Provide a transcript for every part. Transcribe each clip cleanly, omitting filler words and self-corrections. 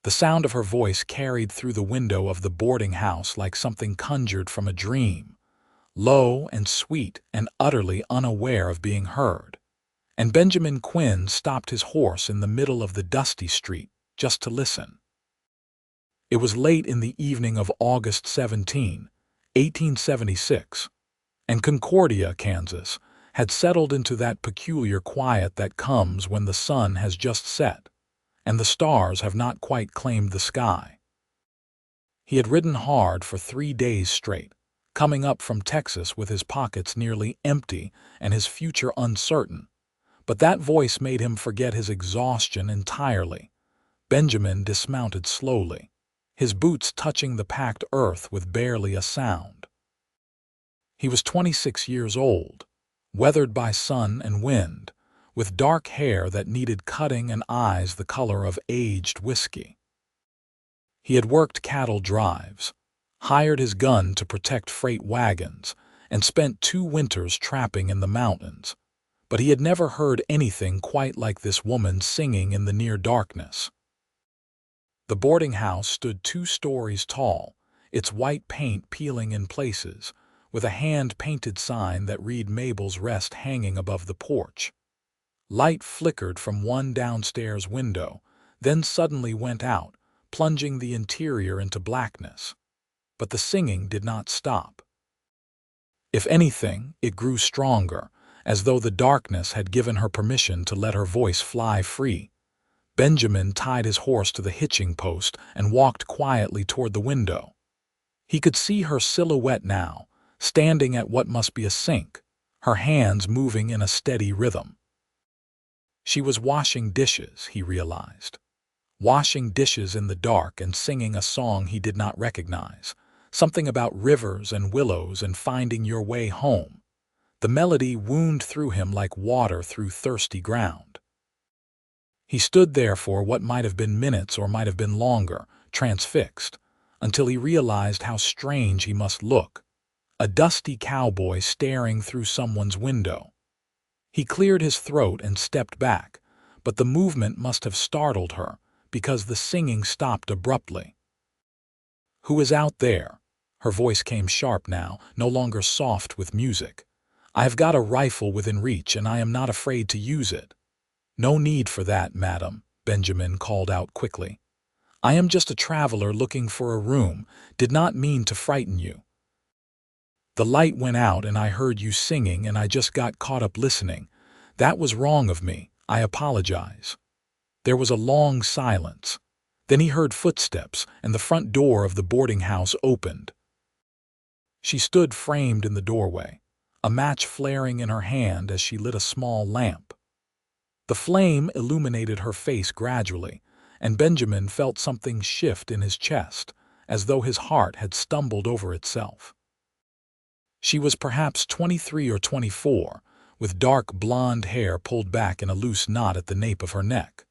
The sound of her voice carried through the window of the boarding house like something conjured from a dream, low and sweet and utterly unaware of being heard. And Benjamin Quinn stopped his horse in the middle of the dusty street just to listen. It was late in the evening of August 17, 1876, and Concordia, Kansas, had settled into that peculiar quiet that comes when the sun has just set and the stars have not quite claimed the sky. He had ridden hard for 3 days straight, coming up from Texas with his pockets nearly empty and his future uncertain, but that voice made him forget his exhaustion entirely. Benjamin dismounted slowly, his boots touching the packed earth with barely a sound. He was 26 years old, weathered by sun and wind, with dark hair that needed cutting and eyes the color of aged whiskey. He had worked cattle drives, hired his gun to protect freight wagons, and spent 2 winters trapping in the mountains, but he had never heard anything quite like this woman singing in the near darkness. The boarding house stood 2 stories tall, its white paint peeling in places, with a hand-painted sign that read Mabel's Rest hanging above the porch. Light flickered from one downstairs window, then suddenly went out, plunging the interior into blackness. But the singing did not stop. If anything, it grew stronger, as though the darkness had given her permission to let her voice fly free. Benjamin tied his horse to the hitching post and walked quietly toward the window. He could see her silhouette now, standing at what must be a sink, her hands moving in a steady rhythm. She was washing dishes, he realized. Washing dishes in the dark and singing a song he did not recognize, something about rivers and willows and finding your way home. The melody wound through him like water through thirsty ground. He stood there for what might have been minutes or might have been longer, transfixed, until he realized how strange he must look, a dusty cowboy staring through someone's window. He cleared his throat and stepped back, but the movement must have startled her, because the singing stopped abruptly. "Who is out there?" Her voice came sharp now, no longer soft with music. "I have got a rifle within reach, and I am not afraid to use it." "No need for that, madam," Benjamin called out quickly. "I am just a traveler looking for a room, did not mean to frighten you. The light went out and I heard you singing and I just got caught up listening. That was wrong of me. I apologize." There was a long silence. Then he heard footsteps and the front door of the boarding house opened. She stood framed in the doorway, a match flaring in her hand as she lit a small lamp. The flame illuminated her face gradually, and Benjamin felt something shift in his chest, as though his heart had stumbled over itself. She was perhaps 23 or 24, with dark blonde hair pulled back in a loose knot at the nape of her neck.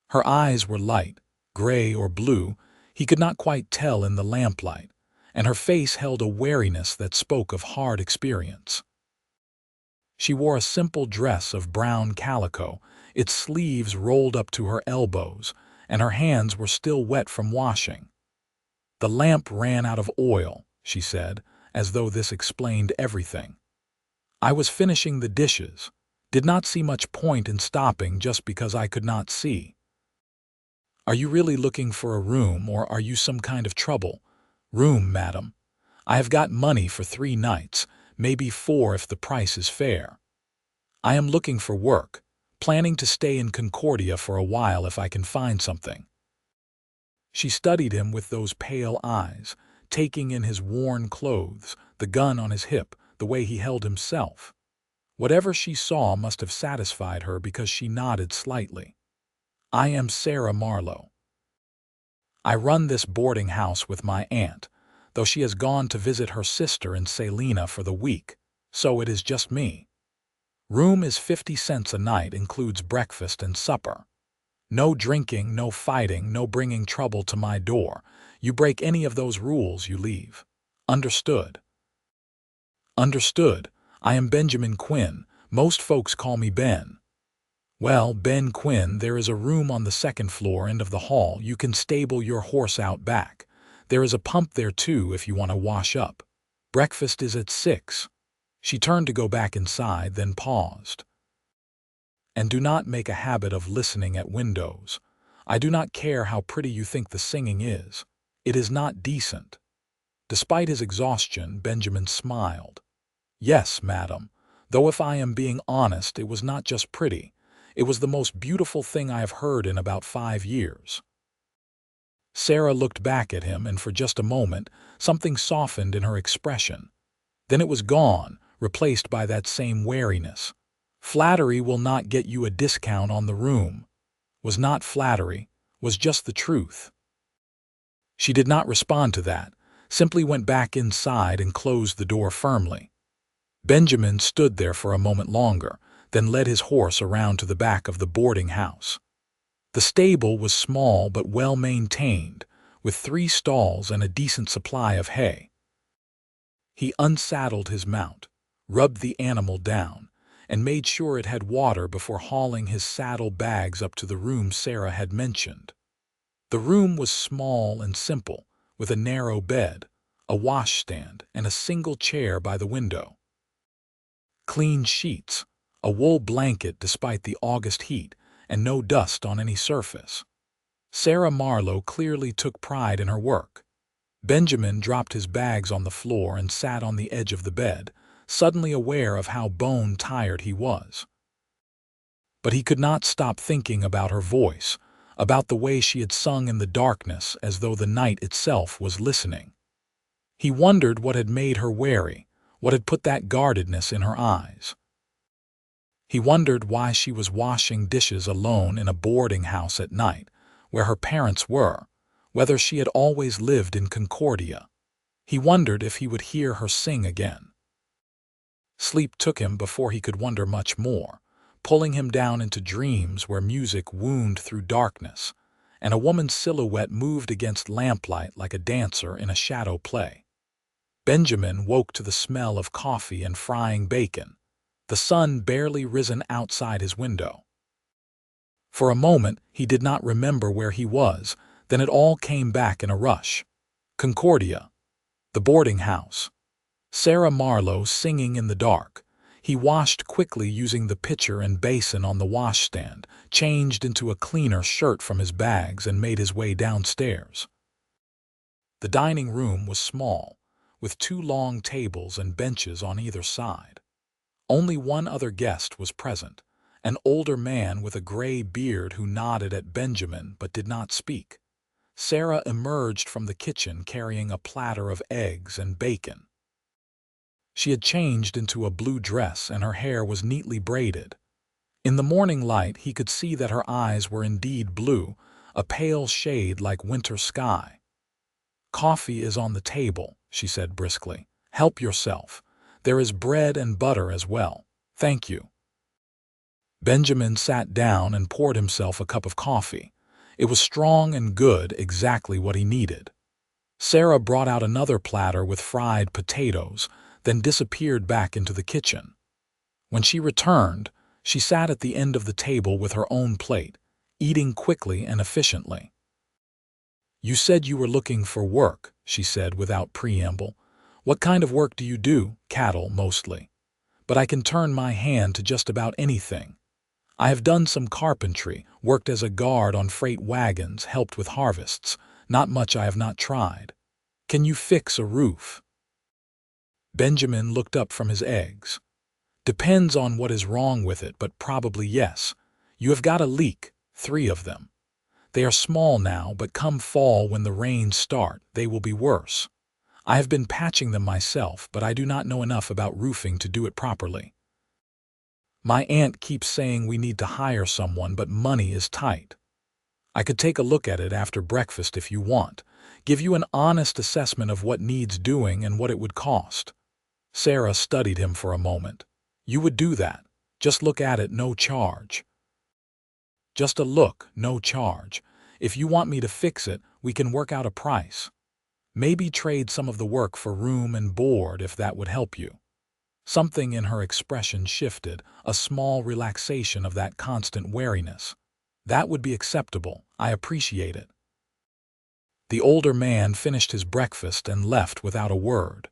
Her eyes were light, gray or blue, he could not quite tell in the lamplight, and her face held a wariness that spoke of hard experience. She wore a simple dress of brown calico, its sleeves rolled up to her elbows, and her hands were still wet from washing. "The lamp ran out of oil," she said, as though this explained everything. "I was finishing the dishes, did not see much point in stopping just because I could not see." "Are you really looking for a room, or are you some kind of trouble?" "Room, madam. I have got money for 3 nights, maybe 4 if the price is fair. I am looking for work, planning to stay in Concordia for a while if I can find something." She studied him with those pale eyes, taking in his worn clothes, the gun on his hip, the way he held himself. Whatever she saw must have satisfied her because she nodded slightly. "I am Sarah Marlowe. I run this boarding house with my aunt, though she has gone to visit her sister in Salina for the week, so it is just me. Room is 50 cents a night, includes breakfast and supper. No drinking, no fighting, no bringing trouble to my door. You break any of those rules, you leave. Understood?" "Understood. I am Benjamin Quinn. Most folks call me Ben." Well, Ben Quinn, there is a room on the second floor end of the hall. You can stable your horse out back. There is a pump there too if you want to wash up. Breakfast is at 6. She turned to go back inside, then paused. And do not make a habit of listening at windows. I do not care how pretty you think the singing is. It is not decent. Despite his exhaustion, Benjamin smiled. Yes, madam, though if I am being honest, it was not just pretty. It was the most beautiful thing I have heard in about 5 years. Sarah looked back at him, and for just a moment, something softened in her expression. Then it was gone, replaced by that same wariness. Flattery will not get you a discount on the room. Was not flattery, was just the truth. She did not respond to that, simply went back inside and closed the door firmly. Benjamin stood there for a moment longer, then led his horse around to the back of the boarding house. The stable was small but well maintained, with 3 stalls and a decent supply of hay. He unsaddled his mount, rubbed the animal down, and made sure it had water before hauling his saddle bags up to the room Sarah had mentioned. The room was small and simple, with a narrow bed, a washstand, and a single chair by the window. Clean sheets, a wool blanket despite the August heat, and no dust on any surface. Sarah Marlowe clearly took pride in her work. Benjamin dropped his bags on the floor and sat on the edge of the bed, suddenly aware of how bone-tired he was. But he could not stop thinking about her voice, about the way she had sung in the darkness as though the night itself was listening. He wondered what had made her wary, what had put that guardedness in her eyes. He wondered why she was washing dishes alone in a boarding house at night, where her parents were, whether she had always lived in Concordia. He wondered if he would hear her sing again. Sleep took him before he could wonder much more, pulling him down into dreams where music wound through darkness, and a woman's silhouette moved against lamplight like a dancer in a shadow play. Benjamin woke to the smell of coffee and frying bacon, the sun barely risen outside his window. For a moment he did not remember where he was, then it all came back in a rush. Concordia, the boarding house, Sarah Marlowe singing in the dark. He washed quickly using the pitcher and basin on the washstand, changed into a cleaner shirt from his bags, and made his way downstairs. The dining room was small, with 2 long tables and benches on either side. Only one other guest was present, an older man with a gray beard who nodded at Benjamin but did not speak. Sarah emerged from the kitchen carrying a platter of eggs and bacon. She had changed into a blue dress and her hair was neatly braided. In the morning light he could see that her eyes were indeed blue, a pale shade like winter sky. "Coffee is on the table," she said briskly. "Help yourself. There is bread and butter as well. Thank you." Benjamin sat down and poured himself a cup of coffee. It was strong and good, exactly what he needed. Sarah brought out another platter with fried potatoes, then disappeared back into the kitchen. When she returned, she sat at the end of the table with her own plate, eating quickly and efficiently. "You said you were looking for work," she said without preamble. "What kind of work do you do?" "Cattle, mostly. But I can turn my hand to just about anything. I have done some carpentry, worked as a guard on freight wagons, helped with harvests. Not much I have not tried. Can you fix a roof?" Benjamin looked up from his eggs. "Depends on what is wrong with it, but probably yes. You have got a leak, 3 of them. They are small now, but come fall when the rains start, they will be worse. I have been patching them myself, but I do not know enough about roofing to do it properly. My aunt keeps saying we need to hire someone, but money is tight. I could take a look at it after breakfast if you want, give you an honest assessment of what needs doing and what it would cost." Sarah studied him for a moment. "You would do that? Just look at it, no charge." "Just a look, no charge. If you want me to fix it, we can work out a price. Maybe trade some of the work for room and board if that would help you." Something in her expression shifted, a small relaxation of that constant wariness. That would be acceptable. I appreciate it. The older man finished his breakfast and left without a word.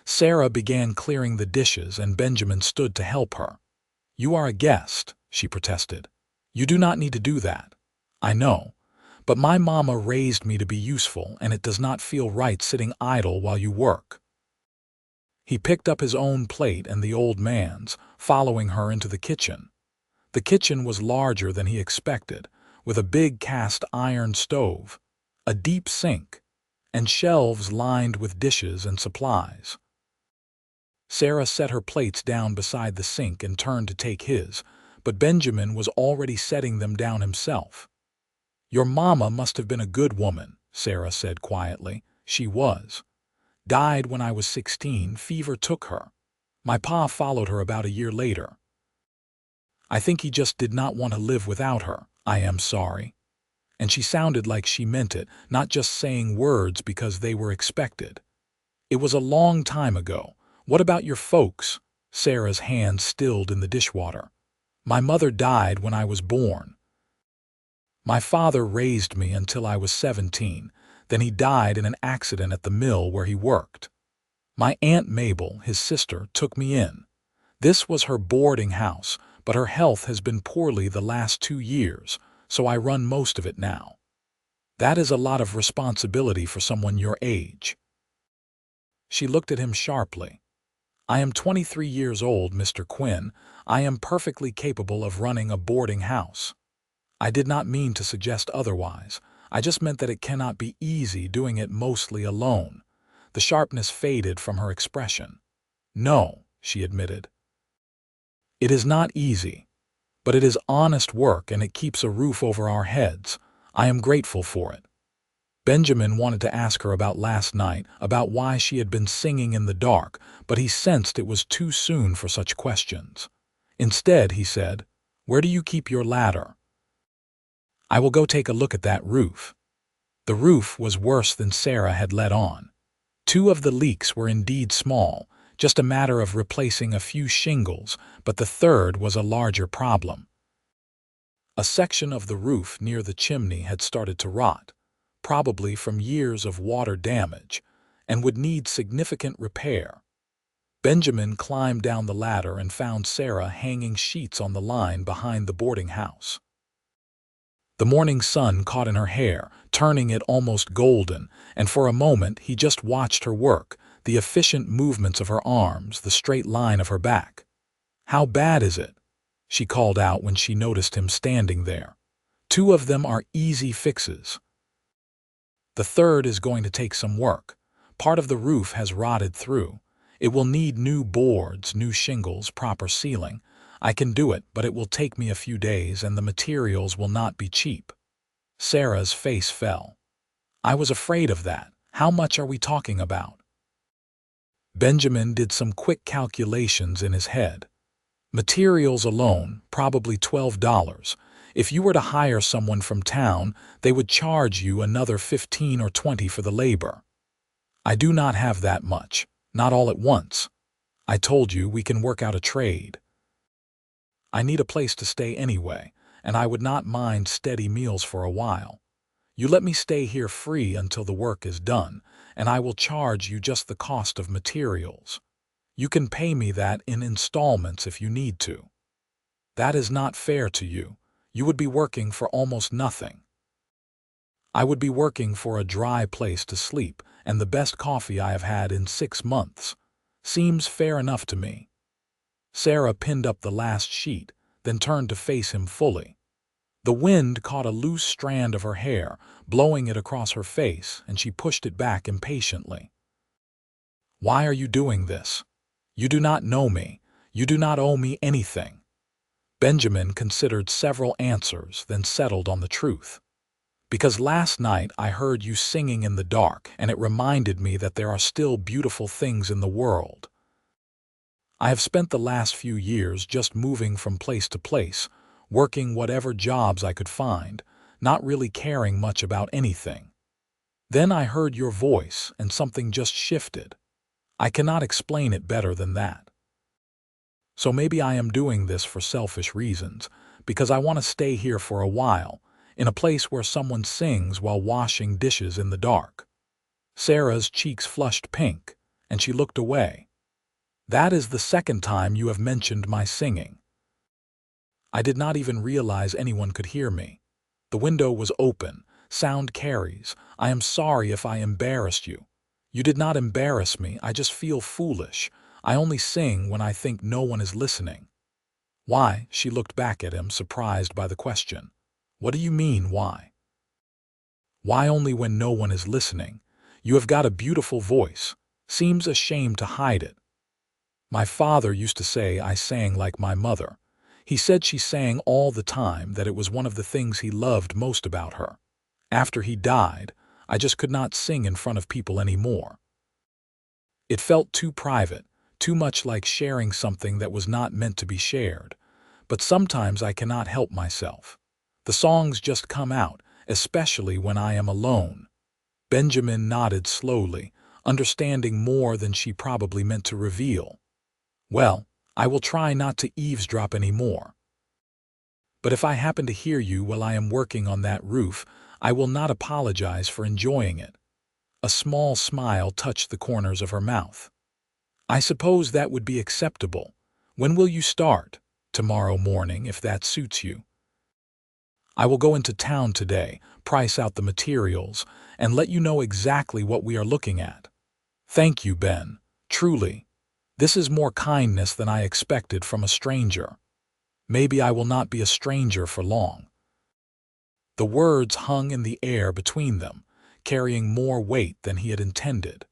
Sarah began clearing the dishes and Benjamin stood to help her. "You are a guest," she protested. "You do not need to do that." "I know, but my mama raised me to be useful and it does not feel right sitting idle while you work." He picked up his own plate and the old man's, following her into the kitchen. The kitchen was larger than he expected, with a big cast iron stove, a deep sink, and shelves lined with dishes and supplies. Sarah set her plates down beside the sink and turned to take his, but Benjamin was already setting them down himself. "Your mama must have been a good woman," Sarah said quietly. "She was. Died when I was 16, fever took her. My pa followed her about a year later. I think he just did not want to live without her. I am sorry." And she sounded like she meant it, not just saying words because they were expected. "It was a long time ago. What about your folks?" Sarah's hand stilled in the dishwater. "My mother died when I was born. My father raised me until I was 17. Then he died in an accident at the mill where he worked. My Aunt Mabel, his sister, took me in. This was her boarding house, but her health has been poorly the last 2 years, so I run most of it now. That is a lot of responsibility for someone your age." She looked at him sharply. "I am 23 years old, Mr. Quinn. I am perfectly capable of running a boarding house. I did not mean to suggest otherwise. I just meant that it cannot be easy doing it mostly alone." The sharpness faded from her expression. "No," she admitted. "It is not easy, but it is honest work and it keeps a roof over our heads. I am grateful for it." Benjamin wanted to ask her about last night, about why she had been singing in the dark, but he sensed it was too soon for such questions. Instead, he said, "Where do you keep your ladder?" "I will go take a look at that roof." The roof was worse than Sarah had let on. 2 of the leaks were indeed small, just a matter of replacing a few shingles, but the third was a larger problem. A section of the roof near the chimney had started to rot, probably from years of water damage, and would need significant repair. Benjamin climbed down the ladder and found Sarah hanging sheets on the line behind the boarding house. The morning sun caught in her hair, turning it almost golden, and for a moment he just watched her work, the efficient movements of her arms, the straight line of her back. "How bad is it?" she called out when she noticed him standing there. "2 of them are easy fixes. The third is going to take some work. Part of the roof has rotted through. It will need new boards, new shingles, proper sealing. I can do it, but it will take me a few days and the materials will not be cheap." Sarah's face fell. "I was afraid of that. How much are we talking about?" Benjamin did some quick calculations in his head. "Materials alone, probably $12. If you were to hire someone from town, they would charge you another 15 or 20 for the labor. I do not have that much, not all at once. I told you we can work out a trade. I need a place to stay anyway, and I would not mind steady meals for a while. You let me stay here free until the work is done, and I will charge you just the cost of materials. You can pay me that in installments if you need to. That is not fair to you. You would be working for almost nothing. I would be working for a dry place to sleep and the best coffee I have had in 6 months. Seems fair enough to me." Sarah pinned up the last sheet, then turned to face him fully. The wind caught a loose strand of her hair, blowing it across her face, and she pushed it back impatiently. "Why are you doing this? You do not know me. You do not owe me anything." Benjamin considered several answers, then settled on the truth. "Because last night I heard you singing in the dark, and it reminded me that there are still beautiful things in the world. I have spent the last few years just moving from place to place, working whatever jobs I could find, not really caring much about anything. Then I heard your voice, and something just shifted. I cannot explain it better than that. So maybe I am doing this for selfish reasons, because I want to stay here for a while, in a place where someone sings while washing dishes in the dark. Sarah's cheeks flushed pink, and she looked away. That is the second time you have mentioned my singing. I did not even realize anyone could hear me. The window was open. Sound carries. I am sorry if I embarrassed you. You did not embarrass me. I just feel foolish. I only sing when I think no one is listening. Why? She looked back at him, surprised by the question. What do you mean, why? Why only when no one is listening? You have got a beautiful voice. Seems ashamed to hide it. My father used to say I sang like my mother. He said she sang all the time, that it was one of the things he loved most about her. After he died, I just could not sing in front of people anymore. It felt too private, too much like sharing something that was not meant to be shared. But sometimes I cannot help myself. The songs just come out, especially when I am alone. Benjamin nodded slowly, understanding more than she probably meant to reveal. Well, I will try not to eavesdrop anymore. But if I happen to hear you while I am working on that roof, I will not apologize for enjoying it. A small smile touched the corners of her mouth. I suppose that would be acceptable. When will you start? Tomorrow morning, if that suits you. I will go into town today, price out the materials, and let you know exactly what we are looking at. Thank you, Ben. Truly. This is more kindness than I expected from a stranger. Maybe I will not be a stranger for long. The words hung in the air between them, carrying more weight than he had intended.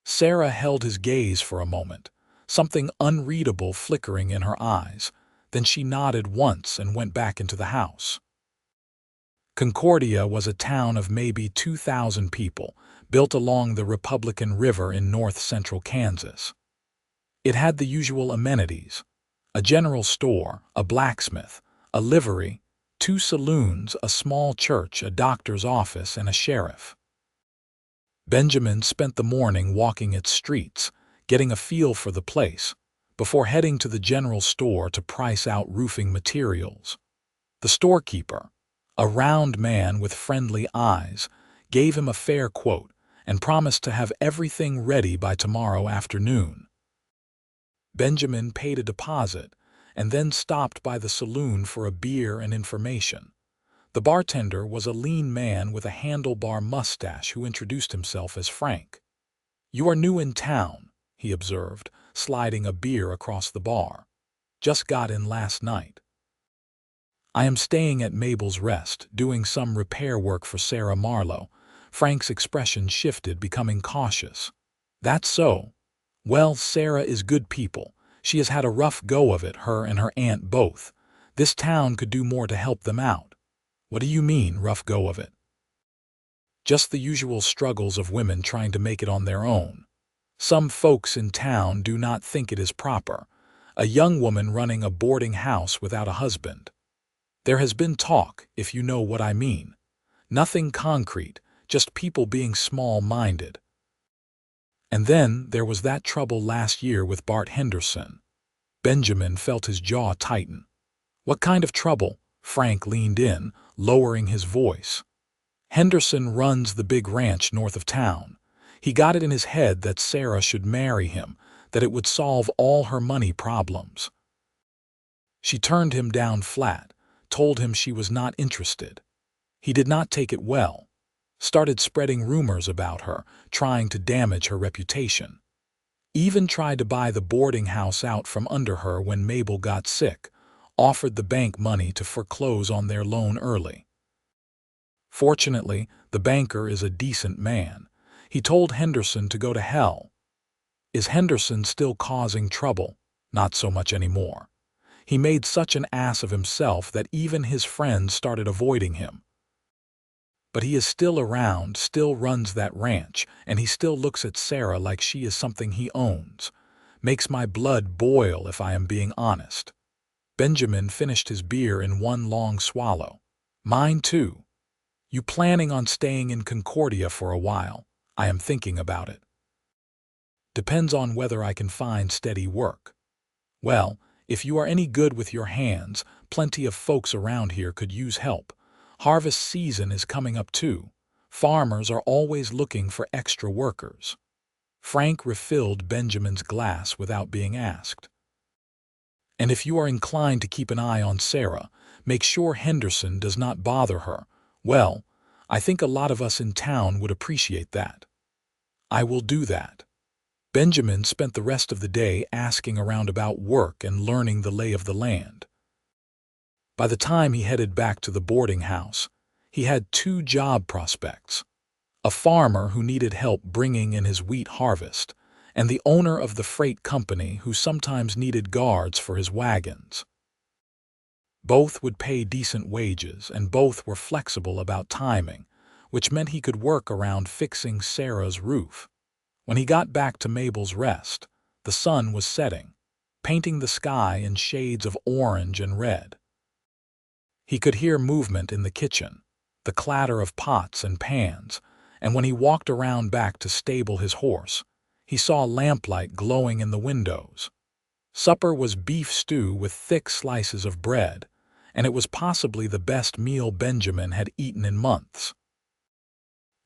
Sarah held his gaze for a moment, something unreadable flickering in her eyes. Then she nodded once and went back into the house. Concordia was a town of maybe 2,000 people, built along the Republican River in north-central Kansas. It had the usual amenities: a general store, a blacksmith, a livery, 2 saloons, a small church, a doctor's office, and a sheriff. Benjamin spent the morning walking its streets, getting a feel for the place, before heading to the general store to price out roofing materials. The storekeeper, a round man with friendly eyes, gave him a fair quote and promised to have everything ready by tomorrow afternoon. Benjamin paid a deposit and then stopped by the saloon for a beer and information. The bartender was a lean man with a handlebar mustache who introduced himself as Frank. "You are new in town," he observed, sliding a beer across the bar. "Just got in last night." "I am staying at Mabel's Rest, doing some repair work for Sarah Marlowe." Frank's expression shifted, becoming cautious. "That's so. Well, Sarah is good people. She has had a rough go of it, her and her aunt both. This town could do more to help them out." "What do you mean, rough go of it?" "Just the usual struggles of women trying to make it on their own. Some folks in town do not think it is proper. A young woman running a boarding house without a husband. There has been talk, if you know what I mean. Nothing concrete, just people being small-minded. And then there was that trouble last year with Bart Henderson." Benjamin felt his jaw tighten. "What kind of trouble?" Frank leaned in, lowering his voice. "Henderson runs the big ranch north of town. He got it in his head that Sarah should marry him, that it would solve all her money problems. She turned him down flat, told him she was not interested. He did not take it well. Started spreading rumors about her, trying to damage her reputation. Even tried to buy the boarding house out from under her when Mabel got sick, offered the bank money to foreclose on their loan early. Fortunately, the banker is a decent man. He told Henderson to go to hell. Is Henderson still causing trouble? Not so much anymore. He made such an ass of himself that even his friends started avoiding him. But he is still around, still runs that ranch, and he still looks at Sarah like she is something he owns. Makes my blood boil if I am being honest." Benjamin finished his beer in one long swallow. "Mine too. You planning on staying in Concordia for a while?" "I am thinking about it. Depends on whether I can find steady work." Well, if you are any good with your hands, plenty of folks around here could use help. Harvest season is coming up too. Farmers are always looking for extra workers. Frank refilled Benjamin's glass without being asked. And if you are inclined to keep an eye on Sarah, make sure Henderson does not bother her. Well, I think a lot of us in town would appreciate that. I will do that. Benjamin spent the rest of the day asking around about work and learning the lay of the land. By the time he headed back to the boarding house, he had two job prospects: a farmer who needed help bringing in his wheat harvest, and the owner of the freight company who sometimes needed guards for his wagons. Both would pay decent wages, and both were flexible about timing, which meant he could work around fixing Sarah's roof. When he got back to Mabel's Rest, the sun was setting, painting the sky in shades of orange and red. He could hear movement in the kitchen, the clatter of pots and pans, and when he walked around back to stable his horse, he saw lamplight glowing in the windows. Supper was beef stew with thick slices of bread, and it was possibly the best meal Benjamin had eaten in months.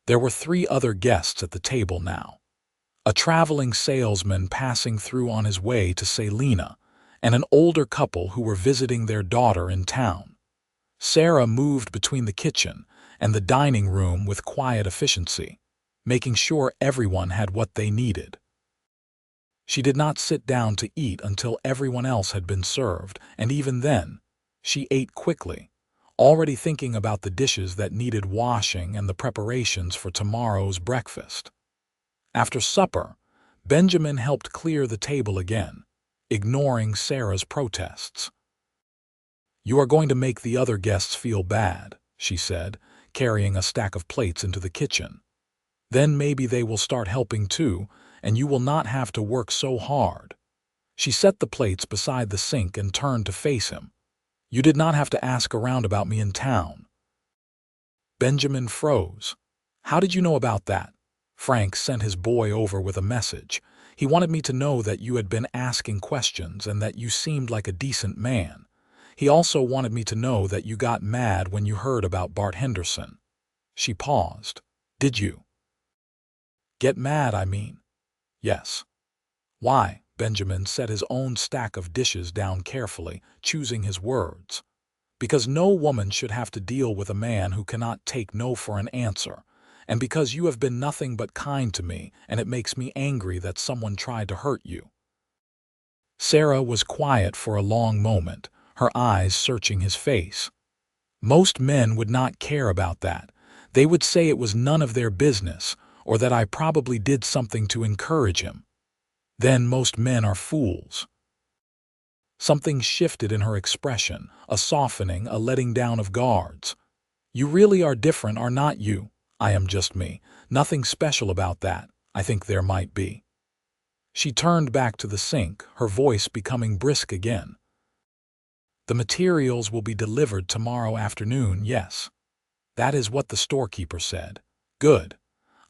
There were 3 other guests at the table now: a traveling salesman passing through on his way to Salina, and an older couple who were visiting their daughter in town. Sarah moved between the kitchen and the dining room with quiet efficiency, making sure everyone had what they needed. She did not sit down to eat until everyone else had been served, and even then, she ate quickly, already thinking about the dishes that needed washing and the preparations for tomorrow's breakfast. After supper, Benjamin helped clear the table again, ignoring Sarah's protests. "You are going to make the other guests feel bad," she said, carrying a stack of plates into the kitchen. "Then maybe they will start helping too, and you will not have to work so hard." She set the plates beside the sink and turned to face him. "You did not have to ask around about me in town." Benjamin froze. "How did you know about that?" "Frank sent his boy over with a message. He wanted me to know that you had been asking questions and that you seemed like a decent man. He also wanted me to know that you got mad when you heard about Bart Henderson." She paused. "Did you?" "Get mad, I mean." "Yes." "Why?" Benjamin set his own stack of dishes down carefully, choosing his words. "Because no woman should have to deal with a man who cannot take no for an answer, and because you have been nothing but kind to me, and it makes me angry that someone tried to hurt you." Sarah was quiet for a long moment, her eyes searching his face. "Most men would not care about that. They would say it was none of their business, or that I probably did something to encourage him. Then most men are fools." Something shifted in her expression, a softening, a letting down of guards. "You really are different, are not you? I am just me. Nothing special about that. I think there might be." She turned back to the sink, her voice becoming brisk again. "The materials will be delivered tomorrow afternoon, yes. That is what the storekeeper said. Good.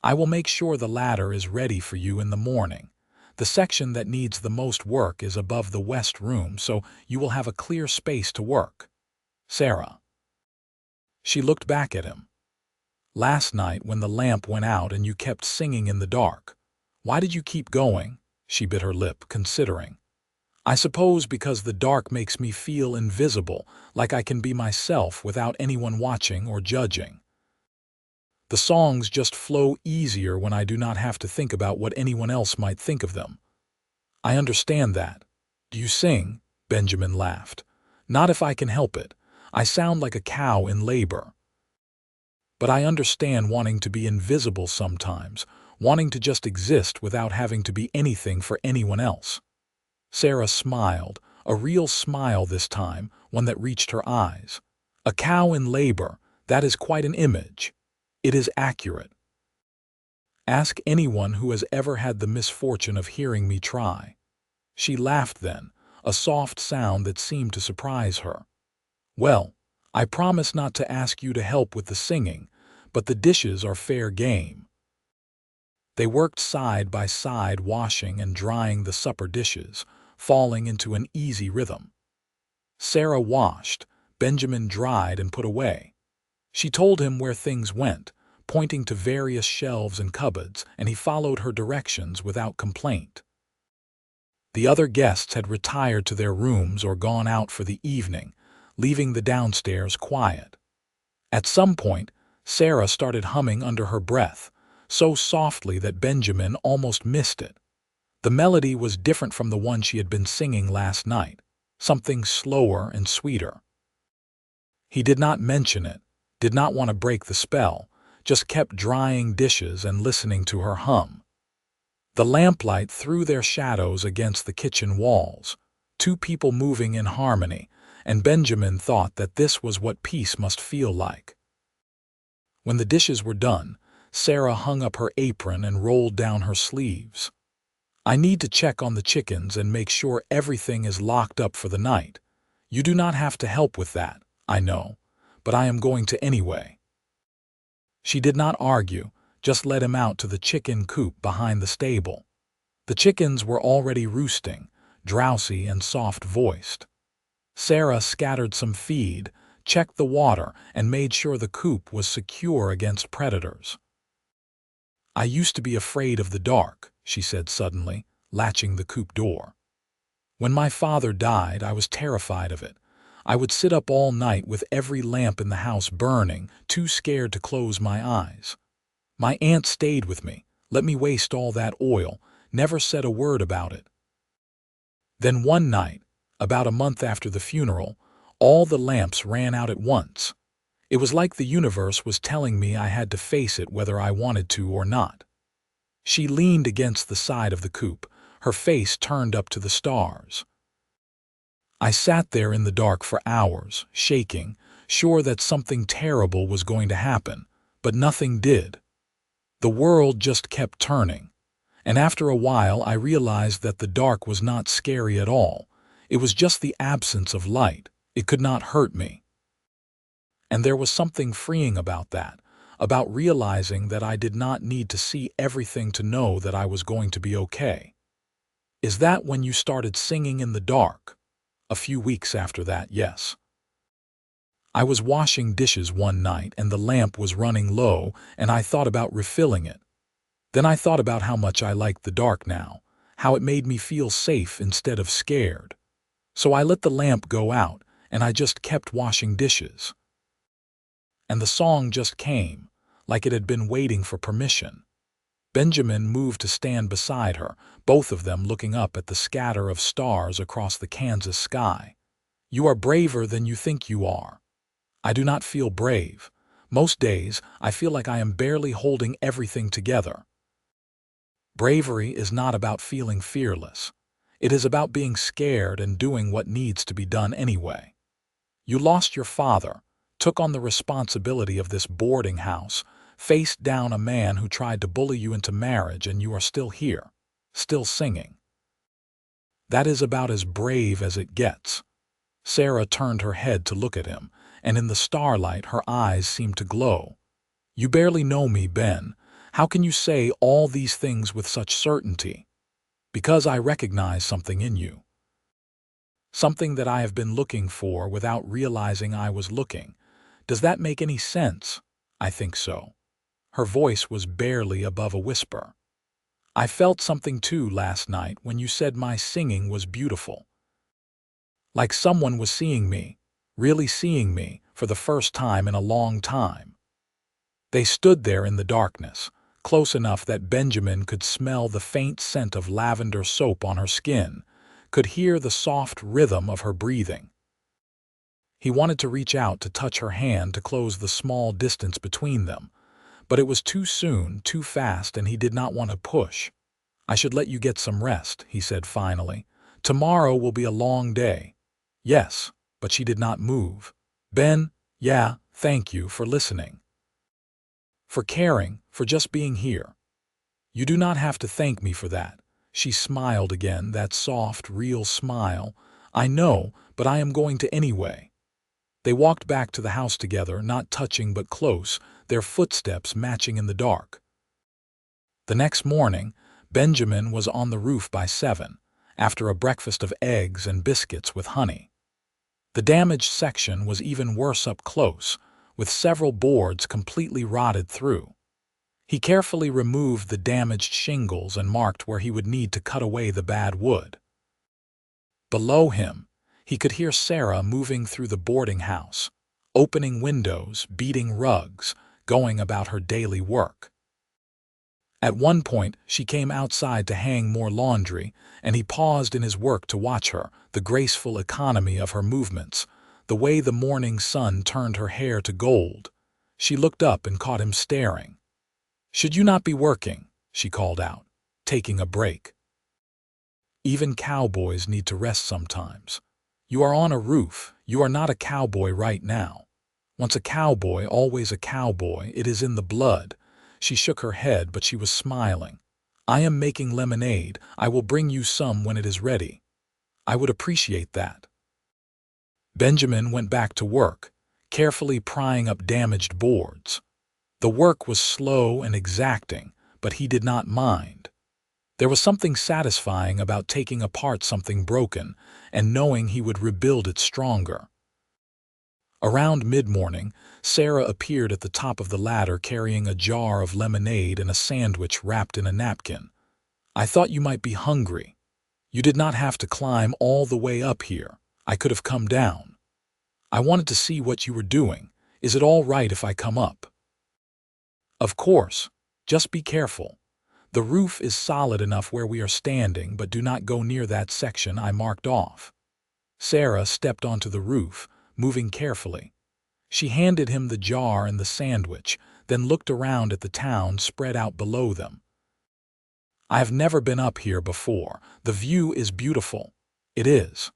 I will make sure the ladder is ready for you in the morning. The section that needs the most work is above the west room, so you will have a clear space to work. Sarah." She looked back at him. "Last night when the lamp went out and you kept singing in the dark, why did you keep going?" She bit her lip, considering. "I suppose because the dark makes me feel invisible, like I can be myself without anyone watching or judging. The songs just flow easier when I do not have to think about what anyone else might think of them." "I understand that. Do you sing?" Benjamin laughed. "Not if I can help it. I sound like a cow in labor. But I understand wanting to be invisible sometimes, wanting to just exist without having to be anything for anyone else." Sarah smiled, a real smile this time, one that reached her eyes. "A cow in labor, that is quite an image. It is accurate. Ask anyone who has ever had the misfortune of hearing me try." She laughed then, a soft sound that seemed to surprise her. "Well, I promise not to ask you to help with the singing, but the dishes are fair game." They worked side by side washing and drying the supper dishes, falling into an easy rhythm. Sarah washed, Benjamin dried and put away. She told him where things went, pointing to various shelves and cupboards, and he followed her directions without complaint. The other guests had retired to their rooms or gone out for the evening, leaving the downstairs quiet. At some point, Sarah started humming under her breath, so softly that Benjamin almost missed it. The melody was different from the one she had been singing last night, something slower and sweeter. He did not mention it, did not want to break the spell, just kept drying dishes and listening to her hum. The lamplight threw their shadows against the kitchen walls, two people moving in harmony, and Benjamin thought that this was what peace must feel like. When the dishes were done, Sarah hung up her apron and rolled down her sleeves. "I need to check on the chickens and make sure everything is locked up for the night. You do not have to help with that, I know, but I am going to anyway." She did not argue, just led him out to the chicken coop behind the stable. The chickens were already roosting, drowsy and soft-voiced. Sarah scattered some feed, checked the water, and made sure the coop was secure against predators. "I used to be afraid of the dark," she said suddenly, latching the coop door. "When my father died, I was terrified of it. I would sit up all night with every lamp in the house burning, too scared to close my eyes. My aunt stayed with me, let me waste all that oil, never said a word about it. Then one night, about a month after the funeral, all the lamps ran out at once. It was like the universe was telling me I had to face it whether I wanted to or not." She leaned against the side of the coop, her face turned up to the stars. "I sat there in the dark for hours, shaking, sure that something terrible was going to happen, but nothing did. The world just kept turning, and after a while I realized that the dark was not scary at all. It was just the absence of light. It could not hurt me. And there was something freeing about that, about realizing that I did not need to see everything to know that I was going to be okay." "Is that when you started singing in the dark?" "A few weeks after that, yes. I was washing dishes one night and the lamp was running low and I thought about refilling it. Then I thought about how much I liked the dark now, how it made me feel safe instead of scared. So I let the lamp go out and I just kept washing dishes. And the song just came, like it had been waiting for permission." Benjamin moved to stand beside her, both of them looking up at the scatter of stars across the Kansas sky. "You are braver than you think you are." "I do not feel brave. Most days, I feel like I am barely holding everything together." "Bravery is not about feeling fearless. It is about being scared and doing what needs to be done anyway. You lost your father, took on the responsibility of this boarding house, faced down a man who tried to bully you into marriage, and you are still here, still singing. That is about as brave as it gets." Sarah turned her head to look at him, and in the starlight her eyes seemed to glow. "You barely know me, Ben. How can you say all these things with such certainty?" "Because I recognize something in you. Something that I have been looking for without realizing I was looking. Does that make any sense?" "I think so." Her voice was barely above a whisper. "I felt something too last night when you said my singing was beautiful. Like someone was seeing me, really seeing me, for the first time in a long time." They stood there in the darkness, close enough that Benjamin could smell the faint scent of lavender soap on her skin, could hear the soft rhythm of her breathing. He wanted to reach out to touch her hand to close the small distance between them, but it was too soon, too fast, and he did not want to push. "I should let you get some rest," he said finally. "Tomorrow will be a long day." "Yes," but she did not move. "Ben, yeah, thank you for listening. For caring, for just being here." "You do not have to thank me for that." She smiled again, that soft, real smile. "I know, but I am going to anyway." They walked back to the house together, not touching but close, their footsteps matching in the dark. The next morning, Benjamin was on the roof by 7, after a breakfast of eggs and biscuits with honey. The damaged section was even worse up close, with several boards completely rotted through. He carefully removed the damaged shingles and marked where he would need to cut away the bad wood. Below him, he could hear Sarah moving through the boarding house, opening windows, beating rugs, going about her daily work. At one point, she came outside to hang more laundry, and he paused in his work to watch her, the graceful economy of her movements, the way the morning sun turned her hair to gold. She looked up and caught him staring. "Should you not be working?" she called out, taking a break. "Even cowboys need to rest sometimes. You are on a roof. You are not a cowboy right now. Once a cowboy, always a cowboy. It is in the blood." She shook her head, but she was smiling. "I am making lemonade. I will bring you some when it is ready. I would appreciate that." Benjamin went back to work, carefully prying up damaged boards. The work was slow and exacting, but he did not mind. There was something satisfying about taking apart something broken and knowing he would rebuild it stronger. Around mid-morning, Sarah appeared at the top of the ladder carrying a jar of lemonade and a sandwich wrapped in a napkin. "I thought you might be hungry. You did not have to climb all the way up here. I could have come down. I wanted to see what you were doing. Is it all right if I come up?" "Of course. Just be careful. The roof is solid enough where we are standing, but do not go near that section I marked off." Sarah stepped onto the roof, moving carefully. She handed him the jar and the sandwich, then looked around at the town spread out below them. "I have never been up here before. The view is beautiful." "It is."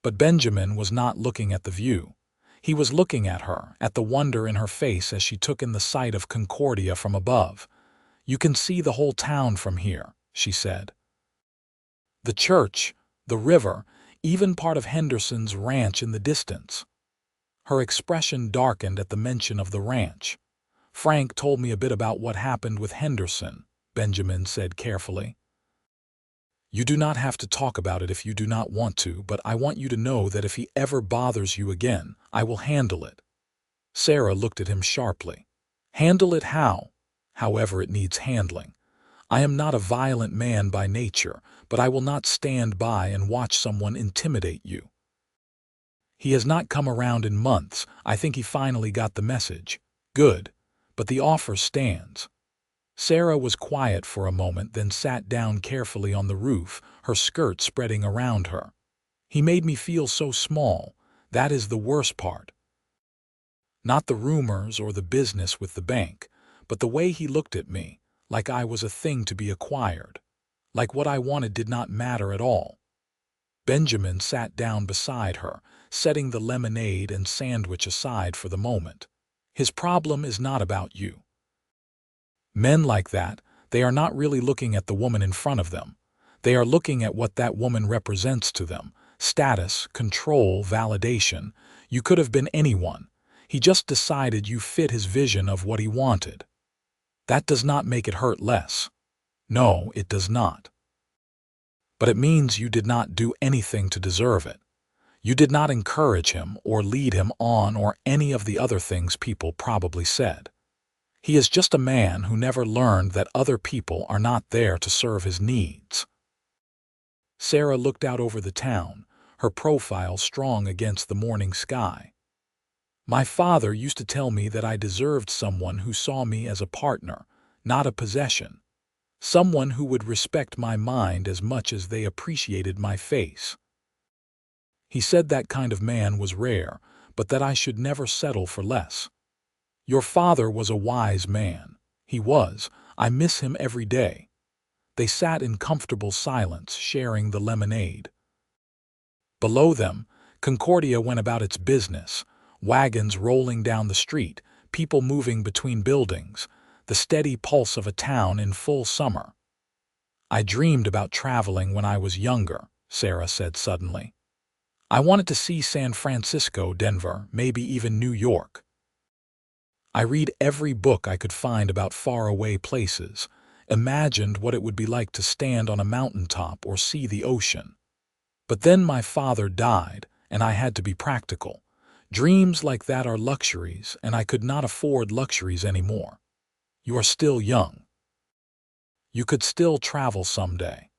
But Benjamin was not looking at the view. He was looking at her, at the wonder in her face as she took in the sight of Concordia from above. "You can see the whole town from here," she said. "The church, the river, even part of Henderson's ranch in the distance." Her expression darkened at the mention of the ranch. "Frank told me a bit about what happened with Henderson," Benjamin said carefully. "You do not have to talk about it if you do not want to, but I want you to know that if he ever bothers you again, I will handle it." Sarah looked at him sharply. "Handle it how?" "However it needs handling. I am not a violent man by nature, but I will not stand by and watch someone intimidate you." "He has not come around in months. I think he finally got the message." "Good. But the offer stands." Sarah was quiet for a moment, then sat down carefully on the roof, her skirt spreading around her. "He made me feel so small. That is the worst part. Not the rumors or the business with the bank, but the way he looked at me, like I was a thing to be acquired. Like what I wanted did not matter at all." Benjamin sat down beside her, setting the lemonade and sandwich aside for the moment. "His problem is not about you. Men like that, they are not really looking at the woman in front of them. They are looking at what that woman represents to them: status, control, validation. You could have been anyone. He just decided you fit his vision of what he wanted. That does not make it hurt less. No, it does not. But it means you did not do anything to deserve it. You did not encourage him or lead him on or any of the other things people probably said. He is just a man who never learned that other people are not there to serve his needs." Sarah looked out over the town, her profile strong against the morning sky. "My father used to tell me that I deserved someone who saw me as a partner, not a possession. Someone who would respect my mind as much as they appreciated my face. He said that kind of man was rare, but that I should never settle for less. Your father was a wise man. He was. I miss him every day." They sat in comfortable silence, sharing the lemonade. Below them, Concordia went about its business, wagons rolling down the street, people moving between buildings, the steady pulse of a town in full summer. "I dreamed about traveling when I was younger," Sarah said suddenly. "I wanted to see San Francisco, Denver, maybe even New York. I read every book I could find about faraway places, imagined what it would be like to stand on a mountaintop or see the ocean. But then my father died, and I had to be practical. Dreams like that are luxuries, and I could not afford luxuries anymore. You are still young. You could still travel someday.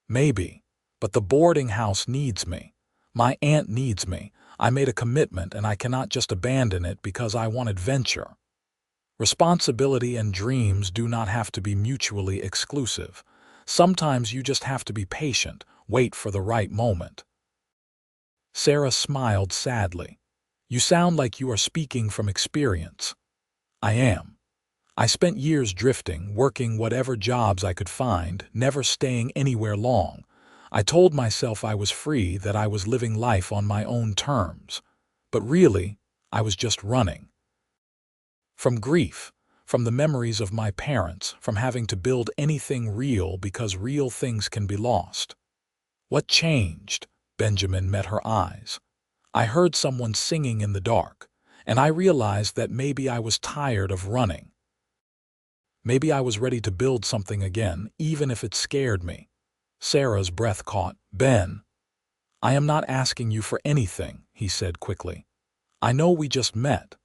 Maybe. But the boarding house needs me. My aunt needs me. I made a commitment, and I cannot just abandon it because I want adventure. Responsibility and dreams do not have to be mutually exclusive. Sometimes you just have to be patient, wait for the right moment. Sarah smiled sadly. You sound like you are speaking from experience. I am. I spent years drifting, working whatever jobs I could find, never staying anywhere long. I told myself I was free, that I was living life on my own terms. But really, I was just running. From grief, from the memories of my parents, from having to build anything real because real things can be lost. What changed? Benjamin met her eyes. I heard someone singing in the dark, and I realized that maybe I was tired of running. Maybe I was ready to build something again, even if it scared me. Sarah's breath caught. Ben, I am not asking you for anything, he said quickly. I know we just met.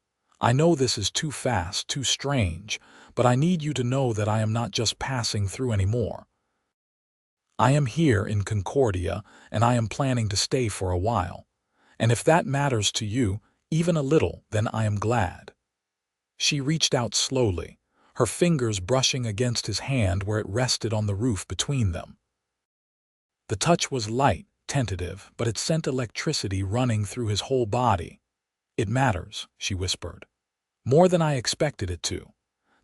I know this is too fast, too strange, but I need you to know that I am not just passing through anymore. I am here in Concordia, and I am planning to stay for a while. And if that matters to you, even a little, then I am glad. She reached out slowly, her fingers brushing against his hand where it rested on the roof between them. The touch was light, tentative, but it sent electricity running through his whole body. It matters, she whispered. More than I expected it to.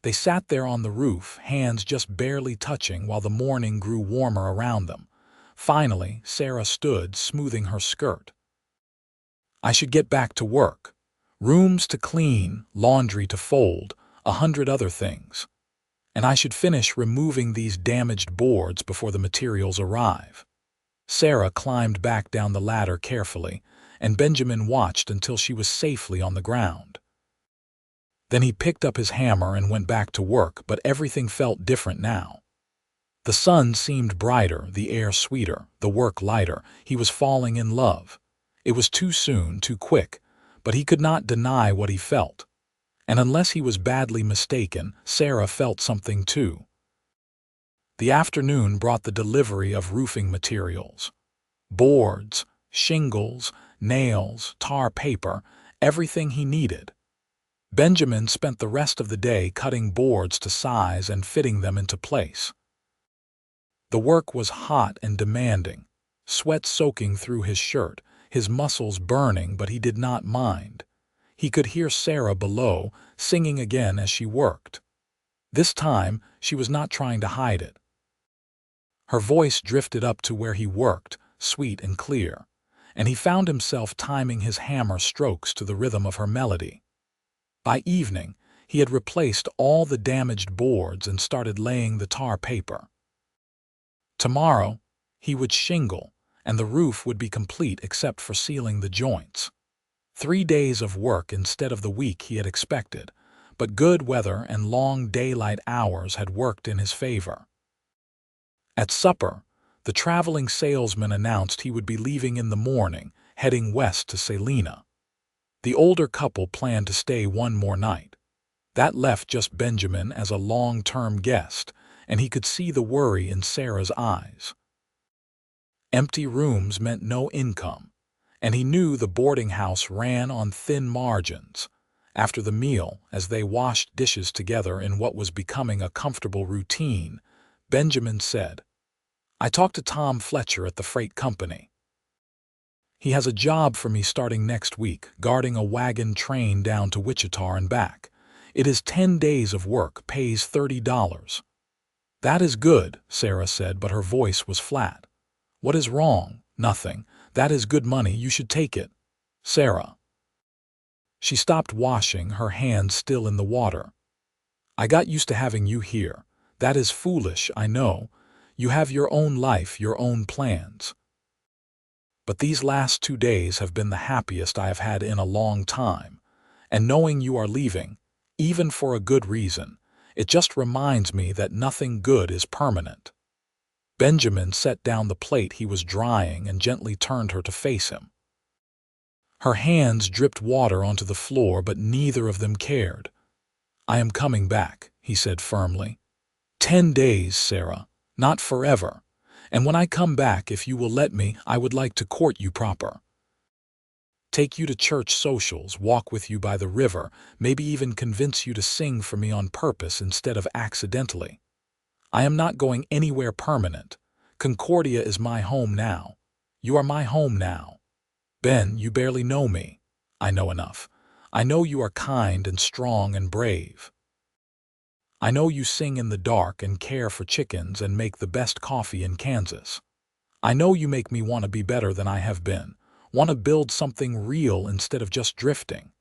They sat there on the roof, hands just barely touching while the morning grew warmer around them. Finally, Sarah stood, smoothing her skirt. I should get back to work. Rooms to clean, laundry to fold, 100 other things. And I should finish removing these damaged boards before the materials arrive. Sarah climbed back down the ladder carefully, and Benjamin watched until she was safely on the ground. Then he picked up his hammer and went back to work, but everything felt different now. The sun seemed brighter, the air sweeter, the work lighter. He was falling in love. It was too soon, too quick, but he could not deny what he felt. And unless he was badly mistaken, Sarah felt something too. The afternoon brought the delivery of roofing materials. Boards, shingles, nails, tar paper, everything he needed. Benjamin spent the rest of the day cutting boards to size and fitting them into place. The work was hot and demanding, sweat soaking through his shirt, his muscles burning, but he did not mind. He could hear Sarah below, singing again as she worked. This time, she was not trying to hide it. Her voice drifted up to where he worked, sweet and clear, and he found himself timing his hammer strokes to the rhythm of her melody. By evening, he had replaced all the damaged boards and started laying the tar paper. Tomorrow, he would shingle, and the roof would be complete except for sealing the joints. 3 days of work instead of the week he had expected, but good weather and long daylight hours had worked in his favor. At supper, the traveling salesman announced he would be leaving in the morning, heading west to Salina. The older couple planned to stay one more night. That left just Benjamin as a long-term guest, and he could see the worry in Sarah's eyes. Empty rooms meant no income, and he knew the boarding house ran on thin margins. After the meal, as they washed dishes together in what was becoming a comfortable routine, Benjamin said, I talked to Tom Fletcher at the freight company. He has a job for me starting next week, guarding a wagon train down to Wichita and back. It is 10 days of work, pays $30. That is good, Sarah said, but her voice was flat. What is wrong? Nothing. That is good money, you should take it. Sarah. She stopped washing, her hands still in the water. I got used to having you here. That is foolish, I know. You have your own life, your own plans. But these last 2 days have been the happiest I have had in a long time. And knowing you are leaving, even for a good reason, It just reminds me that nothing good is permanent." Benjamin set down the plate he was drying and gently turned her to face him. Her hands dripped water onto the floor, but neither of them cared. "I am coming back," he said firmly. 10 days, Sarah, not forever. And when I come back, if you will let me, I would like to court you proper. Take you to church socials, walk with you by the river, maybe even convince you to sing for me on purpose instead of accidentally. I am not going anywhere permanent. Concordia is my home now. You are my home now. Ben, you barely know me. I know enough. I know you are kind and strong and brave. I know you sing in the dark and care for chickens and make the best coffee in Kansas. I know you make me want to be better than I have been, want to build something real instead of just drifting.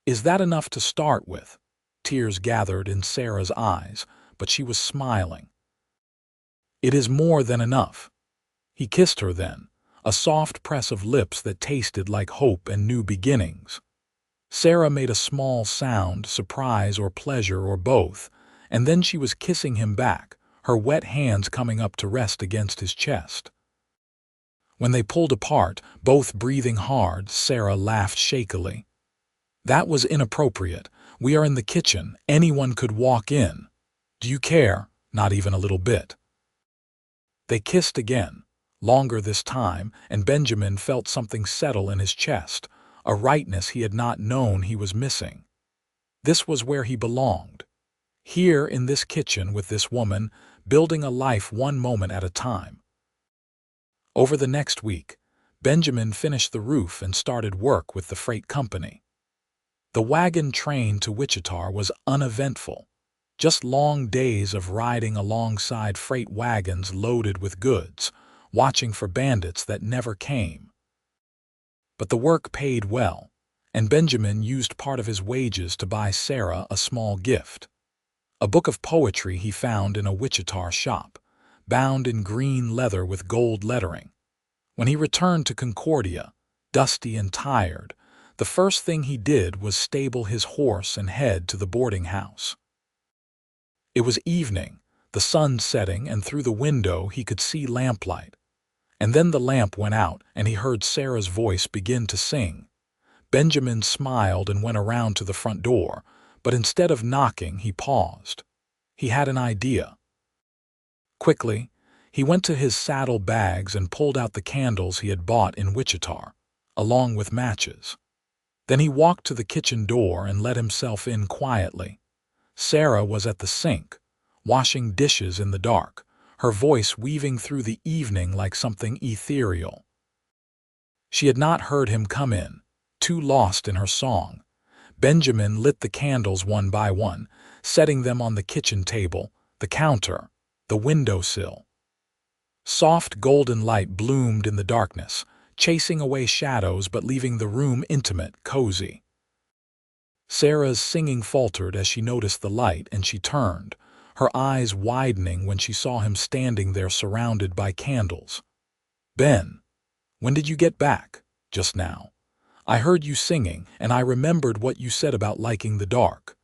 Is that enough to start with?" Tears gathered in Sarah's eyes, but she was smiling. "It is more than enough." He kissed her then, a soft press of lips that tasted like hope and new beginnings. Sarah made a small sound, surprise or pleasure or both, and then she was kissing him back, her wet hands coming up to rest against his chest. When they pulled apart, both breathing hard, Sarah laughed shakily. "That was inappropriate. We are in the kitchen. Anyone could walk in. Do you care? Not even a little bit." They kissed again, longer this time, and Benjamin felt something settle in his chest, a rightness he had not known he was missing. This was where he belonged. Here in this kitchen with this woman, building a life one moment at a time. Over the next week, Benjamin finished the roof and started work with the freight company. The wagon train to Wichita was uneventful, just long days of riding alongside freight wagons loaded with goods, watching for bandits that never came. But the work paid well, and Benjamin used part of his wages to buy Sarah a small gift. A book of poetry he found in a Wichita shop, bound in green leather with gold lettering. When he returned to Concordia, dusty and tired, the first thing he did was stable his horse and head to the boarding house. It was evening, the sun setting, and through the window he could see lamplight. And then the lamp went out, and he heard Sarah's voice begin to sing. Benjamin smiled and went around to the front door, but instead of knocking, he paused. He had an idea. Quickly, he went to his saddle bags and pulled out the candles he had bought in Wichita, along with matches. Then he walked to the kitchen door and let himself in quietly. Sarah was at the sink, washing dishes in the dark, her voice weaving through the evening like something ethereal. She had not heard him come in, too lost in her song. Benjamin lit the candles one by one, setting them on the kitchen table, the counter, the windowsill. Soft golden light bloomed in the darkness, chasing away shadows but leaving the room intimate, cozy. Sarah's singing faltered as she noticed the light, and she turned, her eyes widening when she saw him standing there surrounded by candles. "Ben, when did you get back?" "Just now. I heard you singing, and I remembered what you said about liking the dark.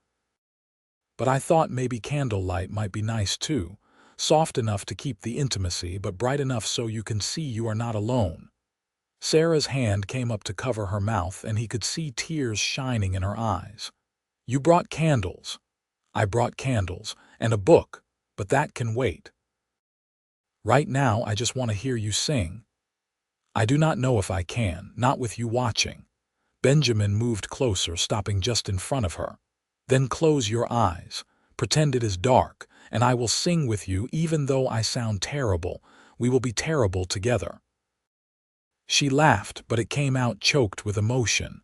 But I thought maybe candlelight might be nice too, soft enough to keep the intimacy, but bright enough so you can see you are not alone." Sarah's hand came up to cover her mouth, and he could see tears shining in her eyes. "You brought candles." "I brought candles, and a book, but that can wait. Right now I just want to hear you sing." "I do not know if I can, not with you watching." Benjamin moved closer, stopping just in front of her. "Then close your eyes, pretend it is dark, and I will sing with you even though I sound terrible. We will be terrible together." She laughed, but it came out choked with emotion.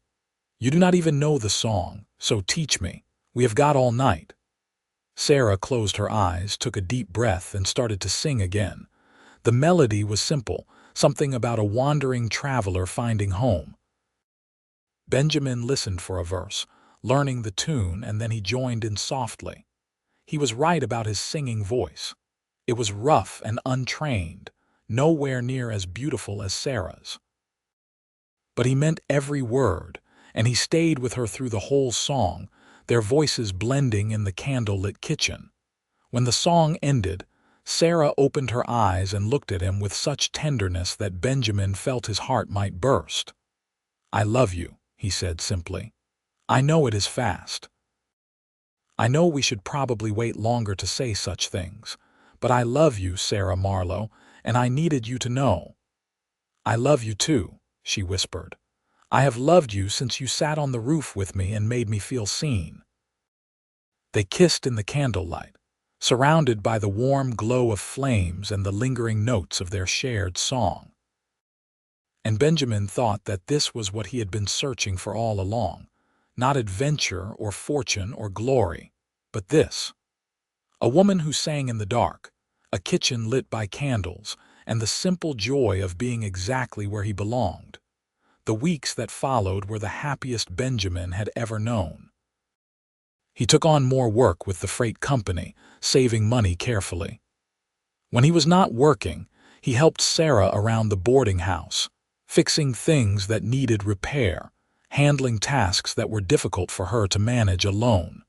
"You do not even know the song, so teach me. We have got all night." Sarah closed her eyes, took a deep breath, and started to sing again. The melody was simple, something about a wandering traveler finding home. Benjamin listened for a verse, learning the tune, and then he joined in softly. He was right about his singing voice. It was rough and untrained, nowhere near as beautiful as Sarah's. But he meant every word, and he stayed with her through the whole song, their voices blending in the candle-lit kitchen. When the song ended, Sarah opened her eyes and looked at him with such tenderness that Benjamin felt his heart might burst. "I love you," he said simply. "I know it is fast. I know we should probably wait longer to say such things, but I love you, Sarah Marlowe, and I needed you to know." "I love you too," she whispered. "I have loved you since you sat on the roof with me and made me feel seen." They kissed in the candlelight, surrounded by the warm glow of flames and the lingering notes of their shared song. And Benjamin thought that this was what he had been searching for all along, not adventure or fortune or glory, but this. A woman who sang in the dark, a kitchen lit by candles, and the simple joy of being exactly where he belonged. The weeks that followed were the happiest Benjamin had ever known. He took on more work with the freight company, saving money carefully. When he was not working, he helped Sarah around the boarding house, fixing things that needed repair, handling tasks that were difficult for her to manage alone.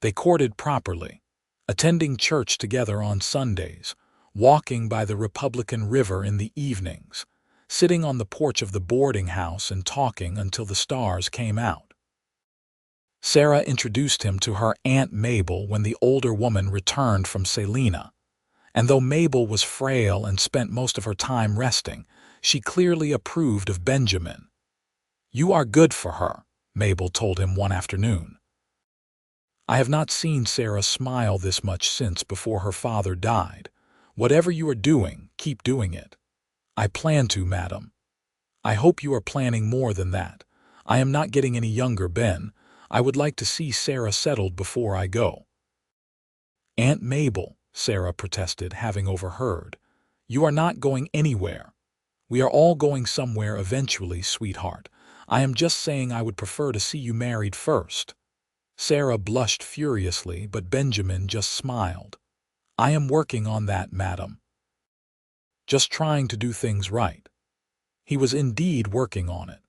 They courted properly, attending church together on Sundays, walking by the Republican River in the evenings, sitting on the porch of the boarding house and talking until the stars came out. Sarah introduced him to her Aunt Mabel when the older woman returned from Salina, and though Mabel was frail and spent most of her time resting, she clearly approved of Benjamin. "You are good for her," Mabel told him one afternoon. "I have not seen Sarah smile this much since before her father died. Whatever you are doing, keep doing it." "I plan to, madam." "I hope you are planning more than that. I am not getting any younger, Ben. I would like to see Sarah settled before I go." "Aunt Mabel," Sarah protested, having overheard. "You are not going anywhere. We are all going somewhere eventually, sweetheart. I am just saying I would prefer to see you married first." Sarah blushed furiously, but Benjamin just smiled. "I am working on that, madam. Just trying to do things right." He was indeed working on it.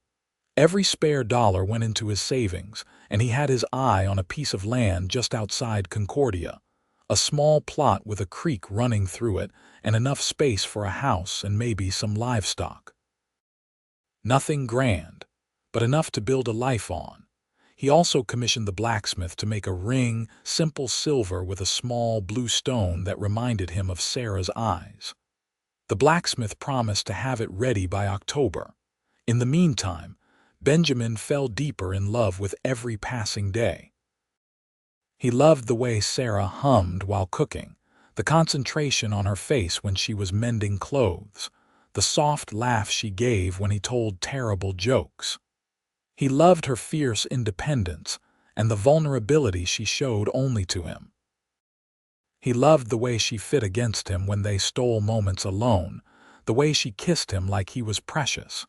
Every spare dollar went into his savings, and he had his eye on a piece of land just outside Concordia, a small plot with a creek running through it and enough space for a house and maybe some livestock. Nothing grand, but enough to build a life on. He also commissioned the blacksmith to make a ring, simple silver with a small blue stone that reminded him of Sarah's eyes. The blacksmith promised to have it ready by October. In the meantime, Benjamin fell deeper in love with every passing day. He loved the way Sarah hummed while cooking, the concentration on her face when she was mending clothes, the soft laugh she gave when he told terrible jokes. He loved her fierce independence and the vulnerability she showed only to him. He loved the way she fit against him when they stole moments alone, the way she kissed him like he was precious.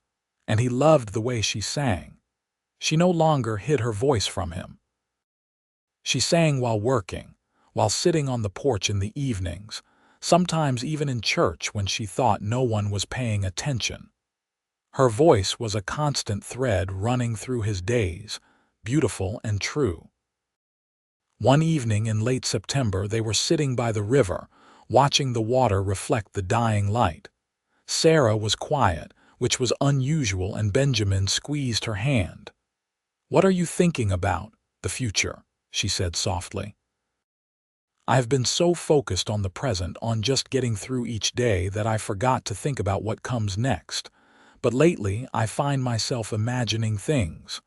And he loved the way she sang. She no longer hid her voice from him. She sang while working, while sitting on the porch in the evenings, sometimes even in church when she thought no one was paying attention. Her voice was a constant thread running through his days, beautiful and true. One evening in late September, they were sitting by the river, watching the water reflect the dying light. Sarah was quiet, which was unusual, and Benjamin squeezed her hand. "What are you thinking about? The future," she said softly. "I have been so focused on the present, on just getting through each day, that I forgot to think about what comes next. But lately, I find myself imagining things.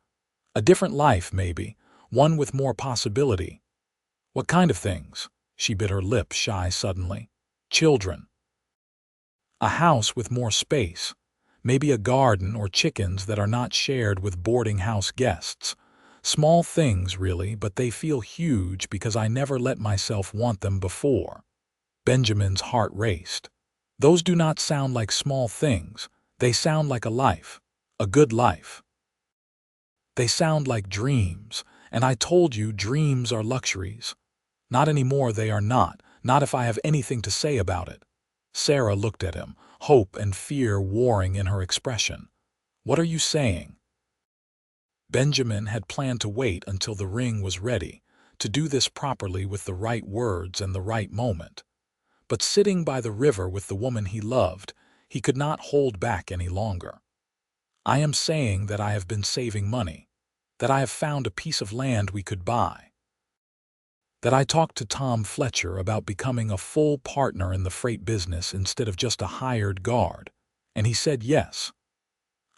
A different life, maybe, one with more possibility." "What kind of things?" She bit her lip, shy suddenly. "Children. A house with more space. Maybe a garden or chickens that are not shared with boarding house guests. Small things, really, but they feel huge because I never let myself want them before." Benjamin's heart raced. "Those do not sound like small things. They sound like a life. A good life. They sound like dreams, and I told you dreams are luxuries. Not anymore, they are not if I have anything to say about it." Sarah looked at him, hope and fear warring in her expression. "What are you saying?" Benjamin had planned to wait until the ring was ready, to do this properly with the right words and the right moment. But sitting by the river with the woman he loved, he could not hold back any longer. "I am saying that I have been saving money, that I have found a piece of land we could buy, that I talked to Tom Fletcher about becoming a full partner in the freight business instead of just a hired guard, and he said yes.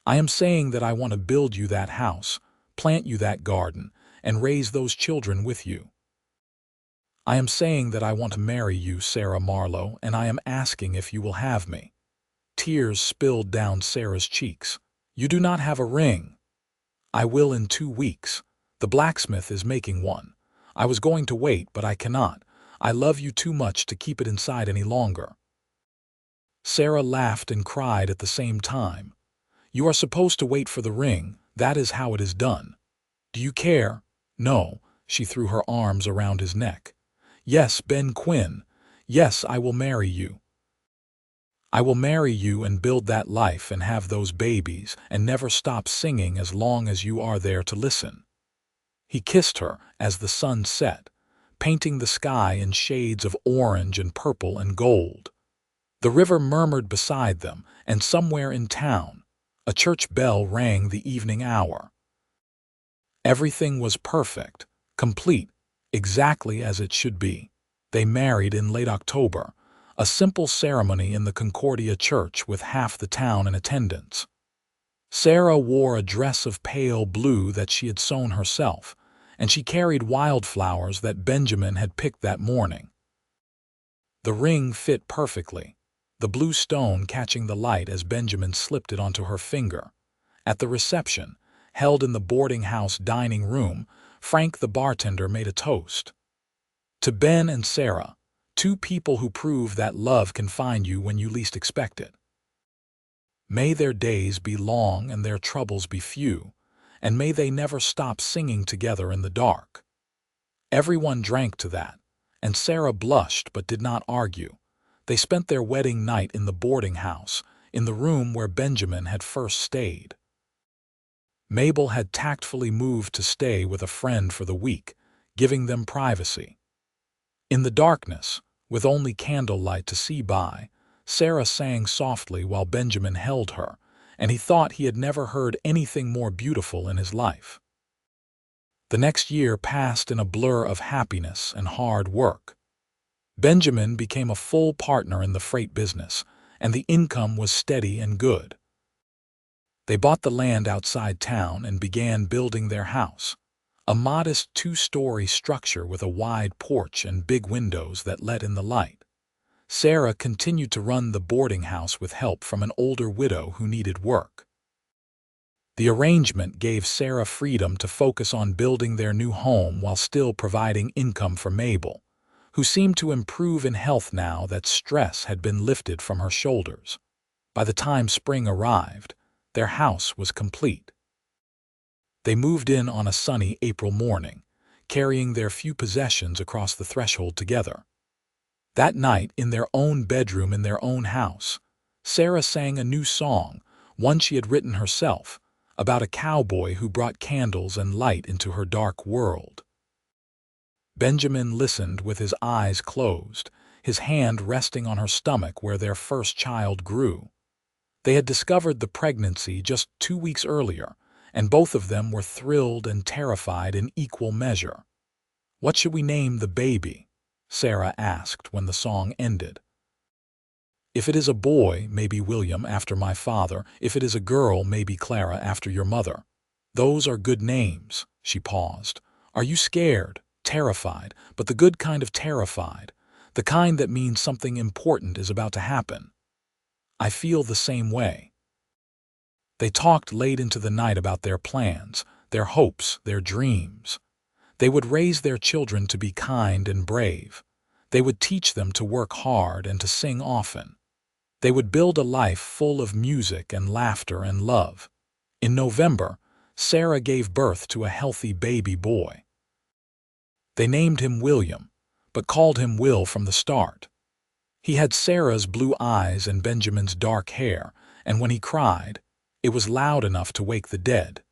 I am saying that I want to build you that house, plant you that garden, and raise those children with you. I am saying that I want to marry you, Sarah Marlowe, and I am asking if you will have me." Tears spilled down Sarah's cheeks. "You do not have a ring." "I will in 2 weeks. The blacksmith is making one. I was going to wait, but I cannot. I love you too much to keep it inside any longer." Sarah laughed and cried at the same time. "You are supposed to wait for the ring. That is how it is done. Do you care?" "No." She threw her arms around his neck. "Yes, Ben Quinn. Yes, I will marry you. I will marry you and build that life and have those babies and never stop singing as long as you are there to listen." He kissed her as the sun set, painting the sky in shades of orange and purple and gold. The river murmured beside them, and somewhere in town, a church bell rang the evening hour. Everything was perfect, complete, exactly as it should be. They married in late October, a simple ceremony in the Concordia church with half the town in attendance. Sarah wore a dress of pale blue that she had sewn herself, and she carried wildflowers that Benjamin had picked that morning. The ring fit perfectly, the blue stone catching the light as Benjamin slipped it onto her finger. At the reception, held in the boarding house dining room, Frank the bartender made a toast. "To Ben and Sarah, 2 people who prove that love can find you when you least expect it. May their days be long and their troubles be few, and may they never stop singing together in the dark." Everyone drank to that, and Sarah blushed but did not argue. They spent their wedding night in the boarding house, in the room where Benjamin had first stayed. Mabel had tactfully moved to stay with a friend for the week, giving them privacy. In the darkness, with only candlelight to see by, Sarah sang softly while Benjamin held her, and he thought he had never heard anything more beautiful in his life. The next year passed in a blur of happiness and hard work. Benjamin became a full partner in the freight business, and the income was steady and good. They bought the land outside town and began building their house, a modest 2-story structure with a wide porch and big windows that let in the light. Sarah continued to run the boarding house with help from an older widow who needed work. The arrangement gave Sarah freedom to focus on building their new home while still providing income for Mabel, who seemed to improve in health now that stress had been lifted from her shoulders. By the time spring arrived, their house was complete. They moved in on a sunny April morning, carrying their few possessions across the threshold together. That night, in their own bedroom in their own house, Sarah sang a new song, one she had written herself, about a cowboy who brought candles and light into her dark world. Benjamin listened with his eyes closed, his hand resting on her stomach where their first child grew. They had discovered the pregnancy just 2 weeks earlier, and both of them were thrilled and terrified in equal measure. "What should we name the baby?" Sarah asked when the song ended. "If it is a boy, maybe William after my father. If it is a girl, maybe Clara after your mother. Those are good names." She paused. "Are you scared, terrified, but the good kind of terrified, the kind that means something important is about to happen?" "I feel the same way." They talked late into the night about their plans, their hopes, their dreams. They would raise their children to be kind and brave. They would teach them to work hard and to sing often. They would build a life full of music and laughter and love. In November, Sarah gave birth to a healthy baby boy. They named him William, but called him Will from the start. He had Sarah's blue eyes and Benjamin's dark hair, and when he cried, it was loud enough to wake the dead.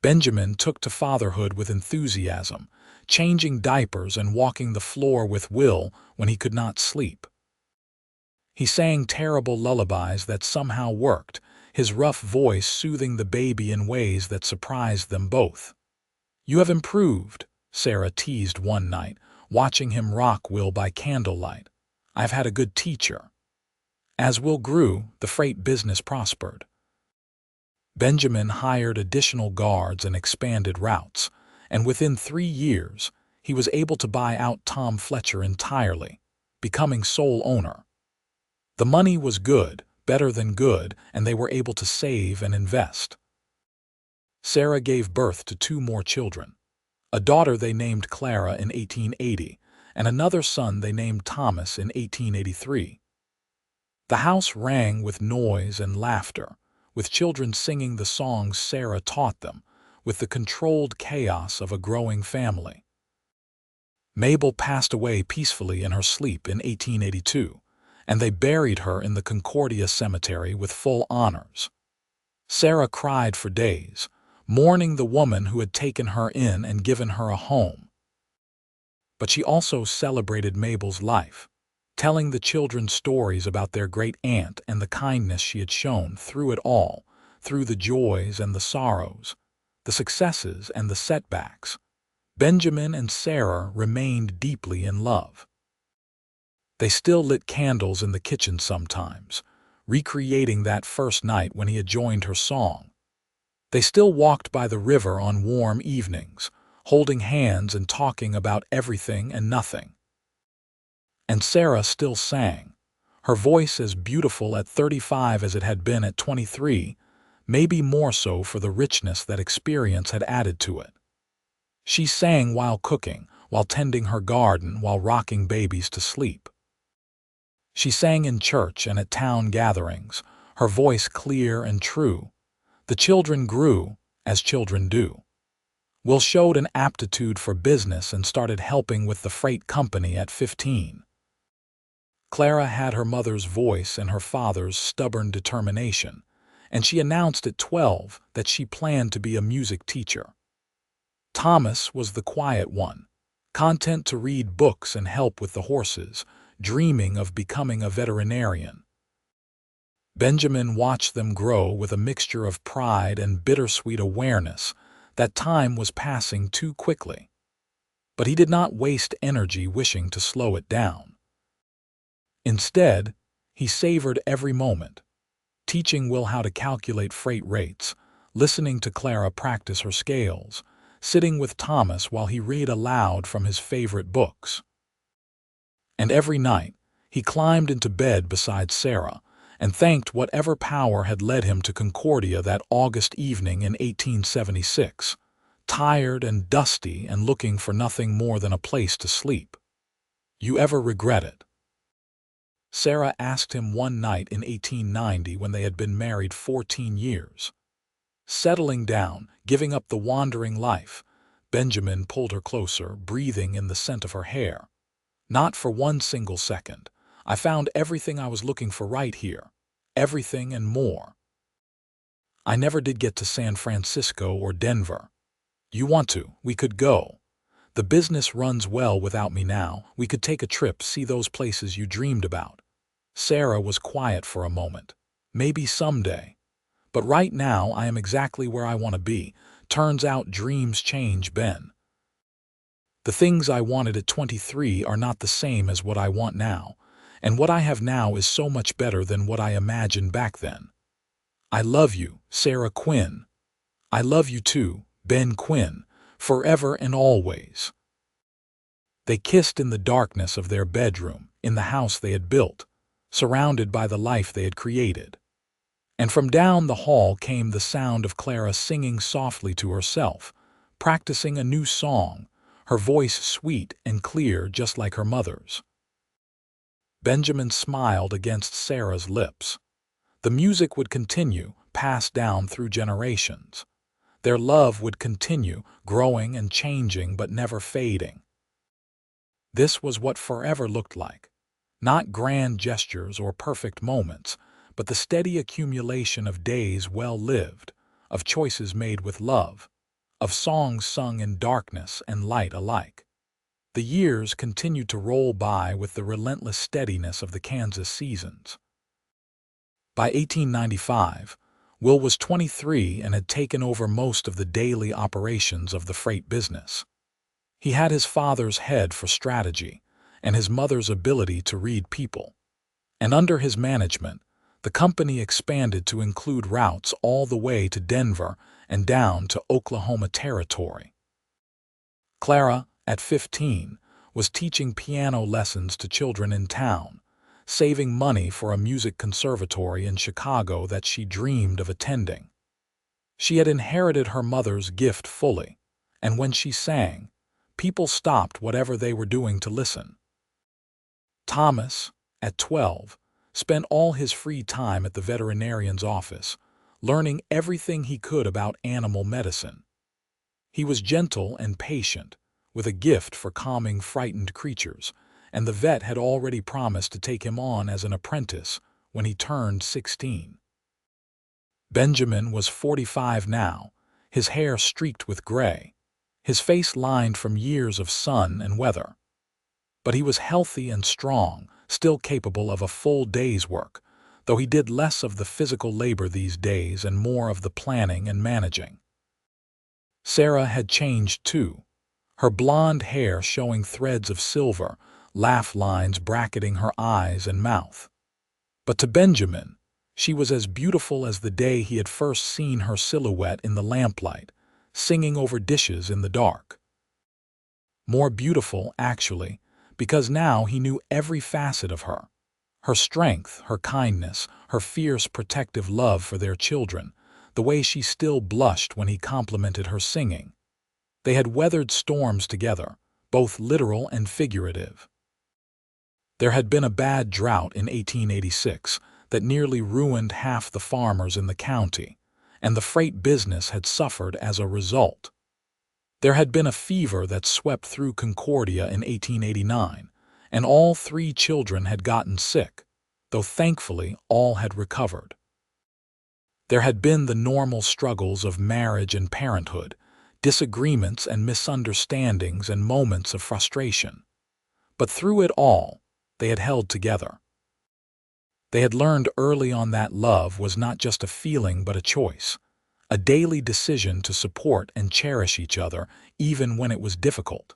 Benjamin took to fatherhood with enthusiasm, changing diapers and walking the floor with will when he could not sleep. He sang terrible lullabies that somehow worked, his rough voice soothing the baby in ways that surprised them both. "You have improved," Sarah teased one night, watching him rock Will by candlelight. "I've had a good teacher." As Will grew, the freight business prospered. Benjamin hired additional guards and expanded routes, and within 3 years, he was able to buy out Tom Fletcher entirely, becoming sole owner. The money was good, better than good, and they were able to save and invest. Sarah gave birth to 2 more children. A daughter they named Clara in 1880, and another son they named Thomas in 1883. The house rang with noise and laughter, with children singing the songs Sarah taught them, with the controlled chaos of a growing family. Mabel passed away peacefully in her sleep in 1882, and they buried her in the Concordia cemetery with full honors. Sarah cried for days, mourning the woman who had taken her in and given her a home. But she also celebrated Mabel's life, telling the children stories about their great aunt and the kindness she had shown through it all, through the joys and the sorrows, the successes and the setbacks. Benjamin and Sarah remained deeply in love. They still lit candles in the kitchen sometimes, recreating that first night when he had joined her song. They still walked by the river on warm evenings, holding hands and talking about everything and nothing. And Sarah still sang, her voice as beautiful at 35 as it had been at 23, maybe more so for the richness that experience had added to it. She sang while cooking, while tending her garden, while rocking babies to sleep. She sang in church and at town gatherings, her voice clear and true. The children grew, as children do. Will showed an aptitude for business and started helping with the freight company at 15. Clara had her mother's voice and her father's stubborn determination, and she announced at 12 that she planned to be a music teacher. Thomas was the quiet one, content to read books and help with the horses, dreaming of becoming a veterinarian. Benjamin watched them grow with a mixture of pride and bittersweet awareness that time was passing too quickly. But he did not waste energy wishing to slow it down. Instead, he savored every moment, teaching Will how to calculate freight rates, listening to Clara practice her scales, sitting with Thomas while he read aloud from his favorite books. And every night, he climbed into bed beside Sarah and thanked whatever power had led him to Concordia that August evening in 1876, tired and dusty and looking for nothing more than a place to sleep. "You ever regret it?" Sarah asked him one night in 1890 when they had been married 14 years. Settling down, giving up the wandering life, Benjamin pulled her closer, breathing in the scent of her hair. "Not for one single second. I found everything I was looking for right here. Everything and more. I never did get to San Francisco or Denver. You want to, we could go. The business runs well without me now. We could take a trip, see those places you dreamed about." Sarah was quiet for a moment. "Maybe someday. But right now I am exactly where I want to be. Turns out dreams change, Ben. The things I wanted at 23 are not the same as what I want now, and what I have now is so much better than what I imagined back then. I love you, Sarah Quinn. I love you too, Ben Quinn, forever and always." They kissed in the darkness of their bedroom, in the house they had built, surrounded by the life they had created. And from down the hall came the sound of Clara singing softly to herself, practicing a new song, her voice sweet and clear just like her mother's. Benjamin smiled against Sarah's lips. The music would continue, passed down through generations. Their love would continue, growing and changing but never fading. This was what forever looked like. Not grand gestures or perfect moments, but the steady accumulation of days well lived, of choices made with love, of songs sung in darkness and light alike. The years continued to roll by with the relentless steadiness of the Kansas seasons. By 1895, Will was 23 and had taken over most of the daily operations of the freight business. He had his father's head for strategy and his mother's ability to read people. And under his management, the company expanded to include routes all the way to Denver and down to Oklahoma Territory. Clara, at 15, was teaching piano lessons to children in town, saving money for a music conservatory in Chicago that she dreamed of attending. She had inherited her mother's gift fully, and when she sang, people stopped whatever they were doing to listen. Thomas, at 12, spent all his free time at the veterinarian's office, learning everything he could about animal medicine. He was gentle and patient, with a gift for calming frightened creatures, and the vet had already promised to take him on as an apprentice when he turned 16. Benjamin was 45 now, his hair streaked with gray, his face lined from years of sun and weather. But he was healthy and strong, still capable of a full day's work, though he did less of the physical labor these days and more of the planning and managing. Sarah had changed too, her blonde hair showing threads of silver, laugh lines bracketing her eyes and mouth. But to Benjamin, she was as beautiful as the day he had first seen her silhouette in the lamplight, singing over dishes in the dark. More beautiful, actually, because now he knew every facet of her. Her strength, her kindness, her fierce protective love for their children, the way she still blushed when he complimented her singing. They had weathered storms together, both literal and figurative. There had been a bad drought in 1886 that nearly ruined half the farmers in the county, and the freight business had suffered as a result. There had been a fever that swept through Concordia in 1889, and all 3 children had gotten sick, though thankfully all had recovered. There had been the normal struggles of marriage and parenthood, disagreements and misunderstandings and moments of frustration. But through it all, they had held together. They had learned early on that love was not just a feeling but a choice, a daily decision to support and cherish each other even when it was difficult.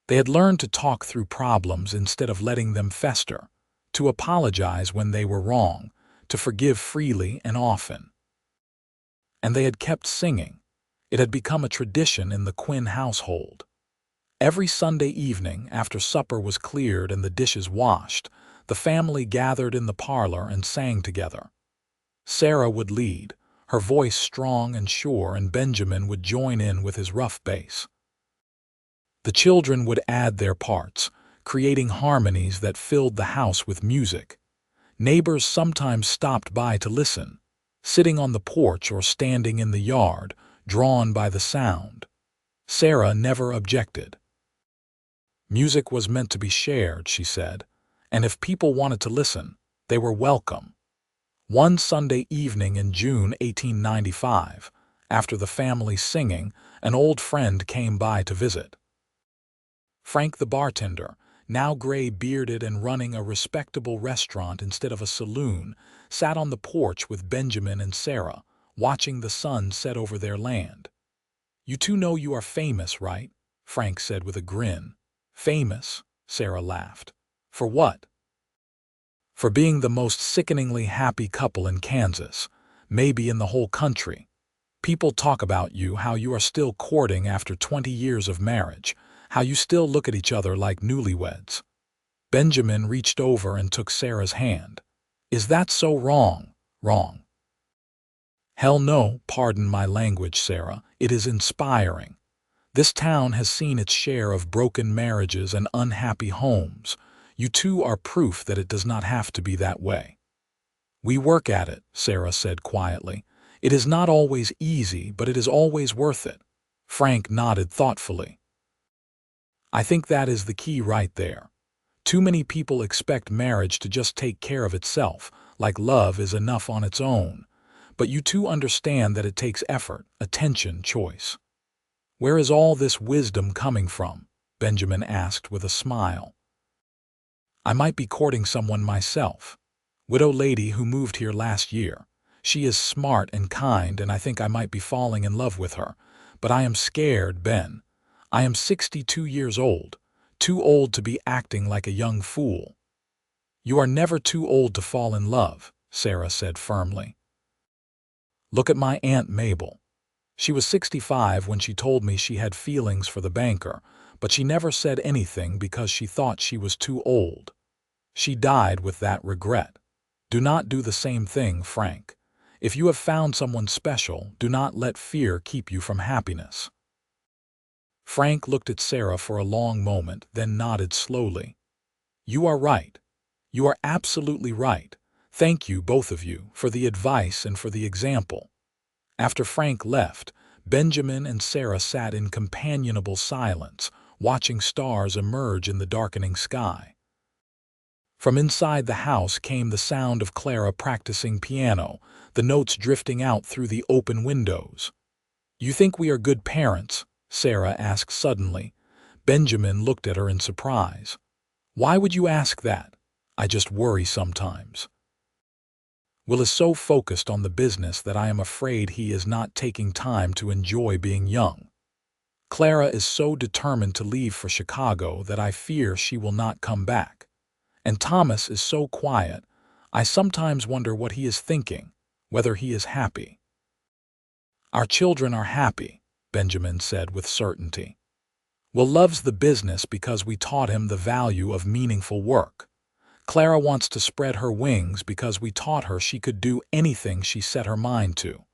They had learned to talk through problems instead of letting them fester, to apologize when they were wrong, to forgive freely and often. And they had kept singing. It had become a tradition in the Quinn household. Every Sunday evening, after supper was cleared and the dishes washed, the family gathered in the parlor and sang together. Sarah would lead, her voice strong and sure, and Benjamin would join in with his rough bass. The children would add their parts, creating harmonies that filled the house with music. Neighbors sometimes stopped by to listen, sitting on the porch or standing in the yard, drawn by the sound. Sarah never objected. Music was meant to be shared, she said, and if people wanted to listen, they were welcome. One Sunday evening in June 1895, after the family singing, an old friend came by to visit. Frank the bartender, now gray-bearded and running a respectable restaurant instead of a saloon, sat on the porch with Benjamin and Sarah, watching the sun set over their land. "You two know you are famous, right?" Frank said with a grin. "Famous?" Sarah laughed. "For what?" "For being the most sickeningly happy couple in Kansas, maybe in the whole country. People talk about you, how you are still courting after 20 years of marriage, how you still look at each other like newlyweds." Benjamin reached over and took Sarah's hand. "Is that so wrong?" "Wrong? Hell no, pardon my language, Sarah. It is inspiring. This town has seen its share of broken marriages and unhappy homes. You two are proof that it does not have to be that way." "We work at it," Sarah said quietly. "It is not always easy, but it is always worth it." Frank nodded thoughtfully. "I think that is the key right there. Too many people expect marriage to just take care of itself, like love is enough on its own. But you two understand that it takes effort, attention, choice. "Where is all this wisdom coming from?" Benjamin asked with a smile. "I might be courting someone myself. Widow lady who moved here last year. She is smart and kind, and I think I might be falling in love with her. But I am scared, Ben. I am 62 years old, too old to be acting like a young fool." "You are never too old to fall in love," Sarah said firmly. "Look at my Aunt Mabel. She was 65 when she told me she had feelings for the banker, but she never said anything because she thought she was too old. She died with that regret. Do not do the same thing, Frank. If you have found someone special, do not let fear keep you from happiness." Frank looked at Sarah for a long moment, then nodded slowly. "You are right. You are absolutely right. Thank you, both of you, for the advice and for the example." After Frank left, Benjamin and Sarah sat in companionable silence, watching stars emerge in the darkening sky. From inside the house came the sound of Clara practicing piano, the notes drifting out through the open windows. "You think we are good parents?" Sarah asked suddenly. Benjamin looked at her in surprise. "Why would you ask that?" "I just worry sometimes. Will is so focused on the business that I am afraid he is not taking time to enjoy being young. Clara is so determined to leave for Chicago that I fear she will not come back. And Thomas is so quiet, I sometimes wonder what he is thinking, whether he is happy." "Our children are happy," Benjamin said with certainty. "Will loves the business because we taught him the value of meaningful work. Clara wants to spread her wings because we taught her she could do anything she set her mind to.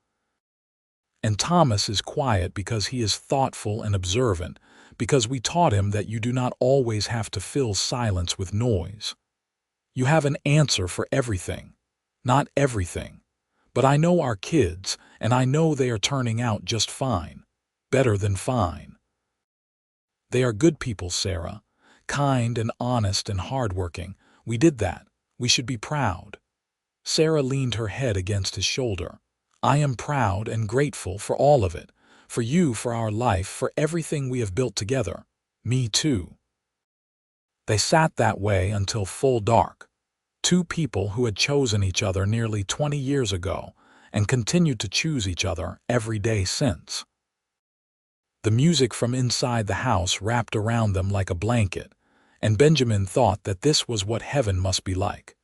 And Thomas is quiet because he is thoughtful and observant, because we taught him that you do not always have to fill silence with noise. You have an answer for everything. Not everything. But I know our kids, and I know they are turning out just fine. Better than fine. They are good people, Sarah. Kind and honest and hardworking. We did that. We should be proud." Sarah leaned her head against his shoulder. "I am proud and grateful for all of it. For you, for our life, for everything we have built together. Me too." They sat that way until full dark. Two people who had chosen each other nearly 20 years ago and continued to choose each other every day since. The music from inside the house wrapped around them like a blanket, and Benjamin thought that this was what heaven must be like.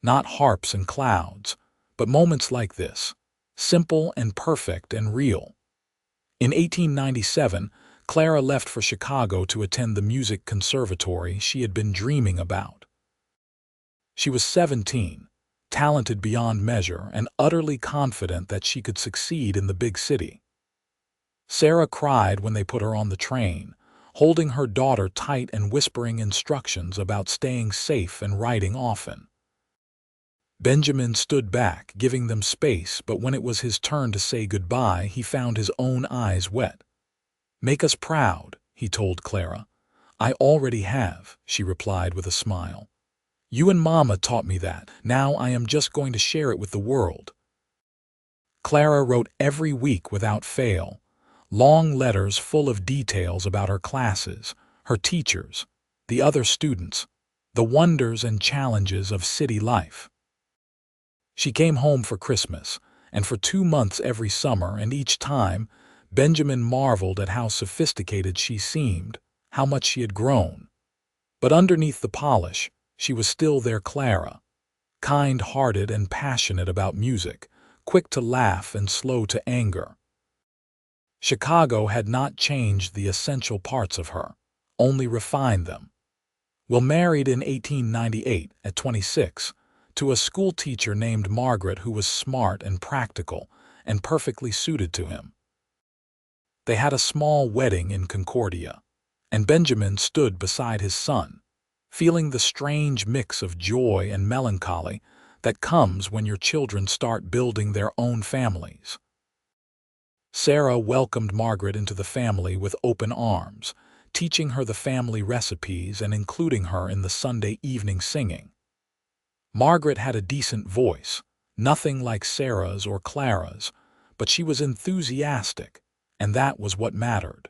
Not harps and clouds, but moments like this, simple and perfect and real. In 1897, Clara left for Chicago to attend the music conservatory she had been dreaming about. She was 17, talented beyond measure and utterly confident that she could succeed in the big city. Sarah cried when they put her on the train, holding her daughter tight and whispering instructions about staying safe and writing often. Benjamin stood back, giving them space, but when it was his turn to say goodbye, he found his own eyes wet. "Make us proud," he told Clara. "I already have," she replied with a smile. "You and Mama taught me that. Now I am just going to share it with the world." Clara wrote every week without fail, long letters full of details about her classes, her teachers, the other students, the wonders and challenges of city life. She came home for Christmas, and for 2 months every summer, and each time, Benjamin marveled at how sophisticated she seemed, how much she had grown. But underneath the polish, she was still their Clara, kind-hearted and passionate about music, quick to laugh and slow to anger. Chicago had not changed the essential parts of her, only refined them. Will married in 1898, at 26, to a school teacher named Margaret who was smart and practical and perfectly suited to him. They had a small wedding in Concordia, and Benjamin stood beside his son, feeling the strange mix of joy and melancholy that comes when your children start building their own families. Sarah welcomed Margaret into the family with open arms, teaching her the family recipes and including her in the Sunday evening singing. Margaret had a decent voice, nothing like Sarah's or Clara's, but she was enthusiastic, and that was what mattered.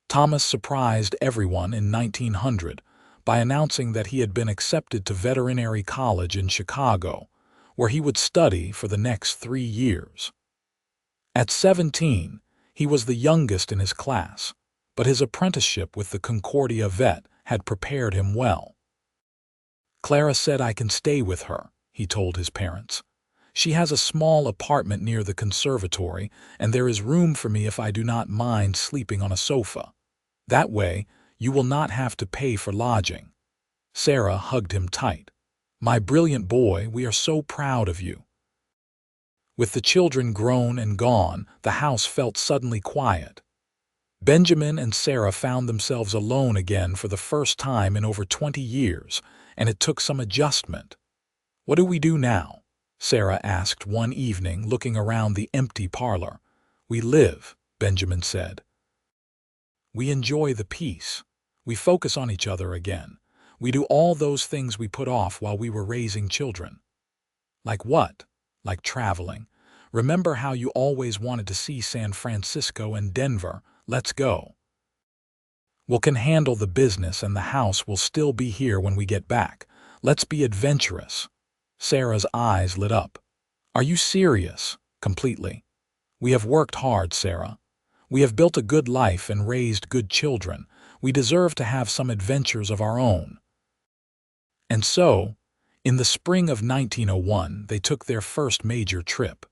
Thomas surprised everyone in 1900 by announcing that he had been accepted to veterinary college in Chicago, where he would study for the next 3 years. At 17, he was the youngest in his class, but his apprenticeship with the Concordia vet had prepared him well. "Clara said I can stay with her," he told his parents. "She has a small apartment near the conservatory, and there is room for me if I do not mind sleeping on a sofa. That way, you will not have to pay for lodging." Sarah hugged him tight. "My brilliant boy, we are so proud of you." With the children grown and gone, the house felt suddenly quiet. Benjamin and Sarah found themselves alone again for the first time in over 20 years, and it took some adjustment. "What do we do now?" Sarah asked one evening, looking around the empty parlor. "We live," Benjamin said. "We enjoy the peace. We focus on each other again. We do all those things we put off while we were raising children." "Like what?" "Like traveling. Remember how you always wanted to see San Francisco and Denver? Let's go. We can handle the business and the house will still be here when we get back. Let's be adventurous." Sarah's eyes lit up. "Are you serious?" "Completely. We have worked hard, Sarah. We have built a good life and raised good children. We deserve to have some adventures of our own." And so, in the spring of 1901, they took their first major trip.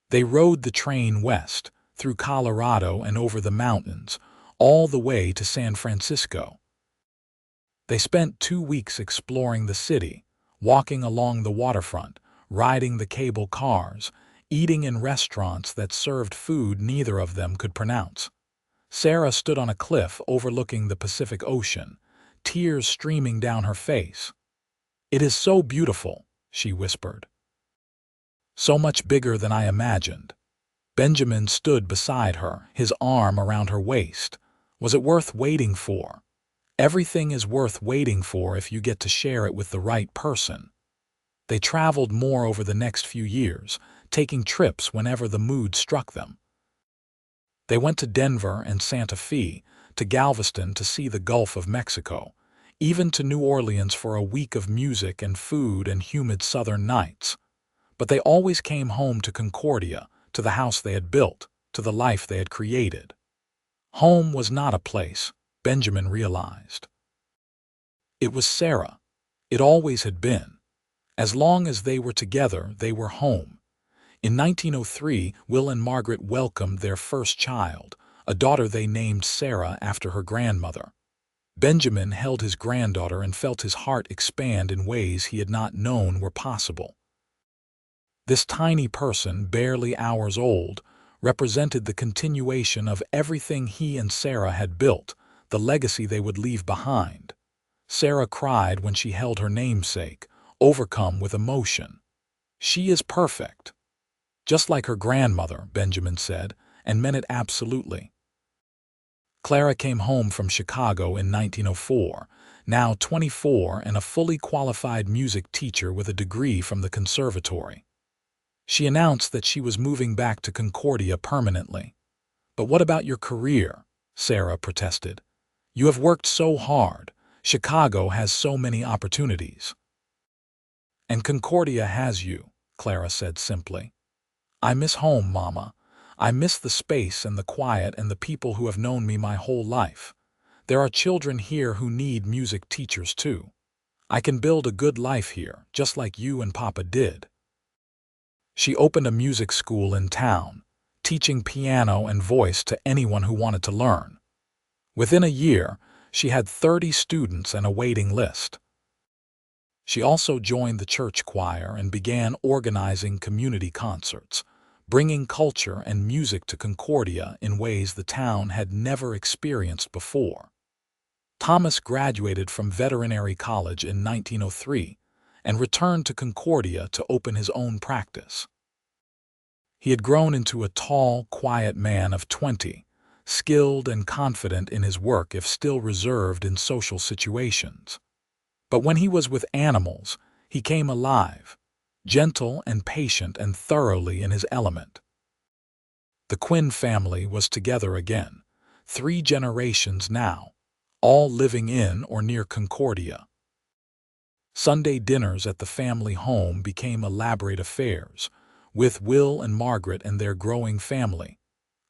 They rode the train west, through Colorado and over the mountains, all the way to San Francisco. They spent 2 weeks exploring the city, walking along the waterfront, riding the cable cars, eating in restaurants that served food neither of them could pronounce. Sarah stood on a cliff overlooking the Pacific Ocean, tears streaming down her face. "It is so beautiful," she whispered. "So much bigger than I imagined." Benjamin stood beside her, his arm around her waist. "Was it worth waiting for?" "Everything is worth waiting for if you get to share it with the right person." They traveled more over the next few years, taking trips whenever the mood struck them. They went to Denver and Santa Fe, to Galveston to see the Gulf of Mexico, even to New Orleans for a week of music and food and humid southern nights. But they always came home to Concordia, to the house they had built, to the life they had created. Home was not a place, Benjamin realized. It was Sarah. It always had been. As long as they were together, they were home. In 1903, Will and Margaret welcomed their first child, a daughter they named Sarah after her grandmother. Benjamin held his granddaughter and felt his heart expand in ways he had not known were possible. This tiny person, barely hours old, represented the continuation of everything he and Sarah had built, the legacy they would leave behind. Sarah cried when she held her namesake, overcome with emotion. "She is perfect." "Just like her grandmother," Benjamin said, and meant it absolutely. Clara came home from Chicago in 1904, now 24 and a fully qualified music teacher with a degree from the conservatory. She announced that she was moving back to Concordia permanently. "But what about your career?" Sarah protested. "You have worked so hard. Chicago has so many opportunities." "And Concordia has you," Clara said simply. "I miss home, Mama. I miss the space and the quiet and the people who have known me my whole life. There are children here who need music teachers too. I can build a good life here, just like you and Papa did." She opened a music school in town, teaching piano and voice to anyone who wanted to learn. Within a year, she had 30 students and a waiting list. She also joined the church choir and began organizing community concerts, bringing culture and music to Concordia in ways the town had never experienced before. Thomas graduated from veterinary college in 1903 and returned to Concordia to open his own practice. He had grown into a tall, quiet man of 20, skilled and confident in his work if still reserved in social situations. But when he was with animals, he came alive, gentle and patient and thoroughly in his element. The Quinn family was together again, 3 generations now, all living in or near Concordia. Sunday dinners at the family home became elaborate affairs, with Will and Margaret and their growing family,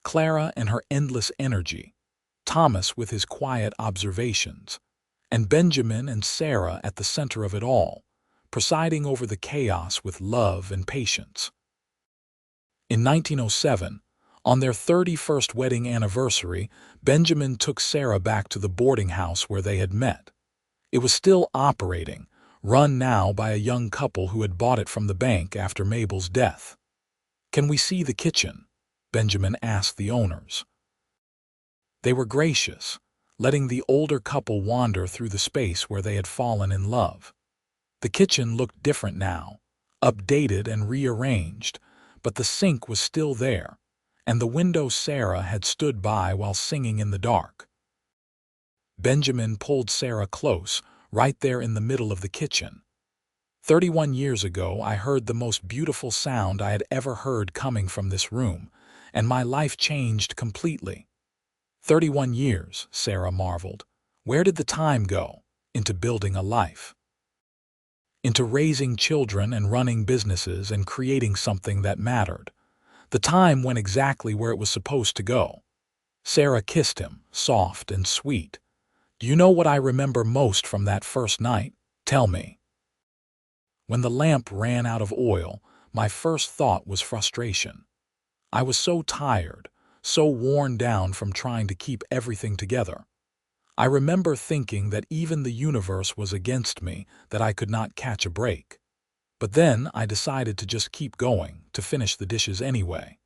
Clara and her endless energy, Thomas with his quiet observations, and Benjamin and Sarah at the center of it all, presiding over the chaos with love and patience. In 1907, on their 31st wedding anniversary, Benjamin took Sarah back to the boarding house where they had met. It was still operating, run now by a young couple who had bought it from the bank after Mabel's death. "Can we see the kitchen?" Benjamin asked the owners. They were gracious, letting the older couple wander through the space where they had fallen in love. The kitchen looked different now, updated and rearranged, but the sink was still there, and the window Sarah had stood by while singing in the dark. Benjamin pulled Sarah close, right there in the middle of the kitchen. 31 years ago, I heard the most beautiful sound I had ever heard coming from this room, and my life changed completely. 31 years, Sarah marveled. Where did the time go? Into building a life. Into raising children and running businesses and creating something that mattered. The time went exactly where it was supposed to go. Sarah kissed him, soft and sweet. "Do you know what I remember most from that first night? Tell me." When the lamp ran out of oil, my first thought was frustration. I was so tired, so worn down from trying to keep everything together. I remember thinking that even the universe was against me, that I could not catch a break. But then I decided to just keep going, to finish the dishes anyway.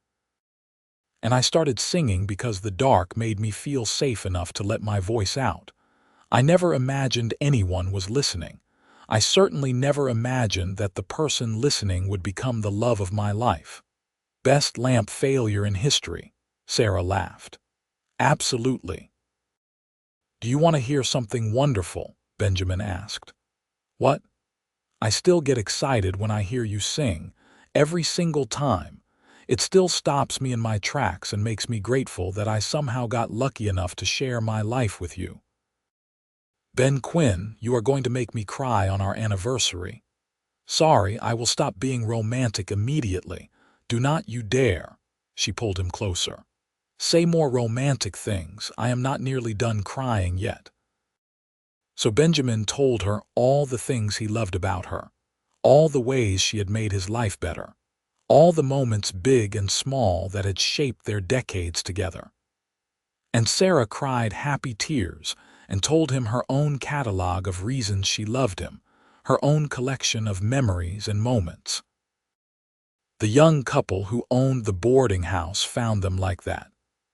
And I started singing because the dark made me feel safe enough to let my voice out. I never imagined anyone was listening. I certainly never imagined that the person listening would become the love of my life. Best lamp failure in history, Sarah laughed. Absolutely. "Do you want to hear something wonderful?" Benjamin asked. "What?" "I still get excited when I hear you sing, every single time. It still stops me in my tracks and makes me grateful that I somehow got lucky enough to share my life with you." "Ben Quinn, you are going to make me cry on our anniversary." "Sorry, I will stop being romantic immediately. Do not you dare." She pulled him closer. "Say more romantic things. I am not nearly done crying yet." So Benjamin told her all the things he loved about her, all the ways she had made his life better, all the moments big and small that had shaped their decades together. And Sarah cried happy tears and told him her own catalog of reasons she loved him, her own collection of memories and moments. The young couple who owned the boarding house found them like that,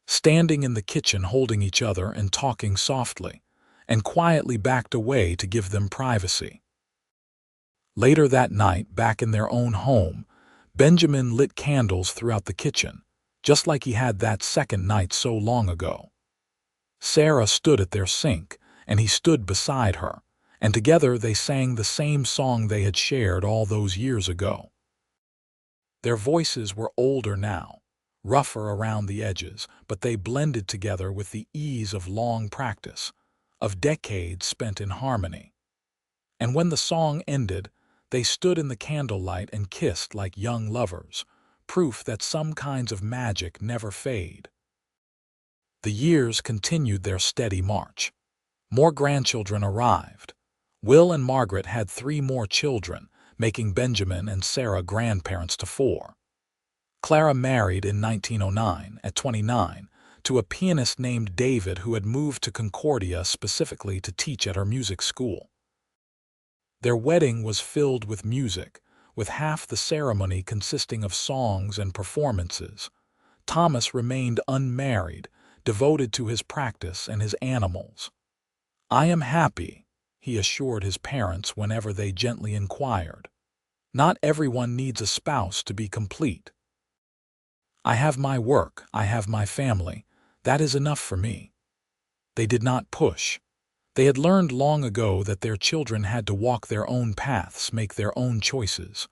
standing in the kitchen holding each other and talking softly, and quietly backed away to give them privacy. Later that night, back in their own home, Benjamin lit candles throughout the kitchen, just like he had that second night so long ago. Sarah stood at their sink, and he stood beside her, and together they sang the same song they had shared all those years ago. Their voices were older now, rougher around the edges, but they blended together with the ease of long practice, of decades spent in harmony. And when the song ended, they stood in the candlelight and kissed like young lovers, proof that some kinds of magic never fade. The years continued their steady march. More grandchildren arrived. Will and Margaret had 3 more children, making Benjamin and Sarah grandparents to 4. Clara married in 1909, at 29, to a pianist named David who had moved to Concordia specifically to teach at her music school. Their wedding was filled with music, with half the ceremony consisting of songs and performances. Thomas remained unmarried, devoted to his practice and his animals. "I am happy," he assured his parents whenever they gently inquired. "Not everyone needs a spouse to be complete. I have my work, I have my family. That is enough for me." They did not push. They had learned long ago that their children had to walk their own paths, make their own choices.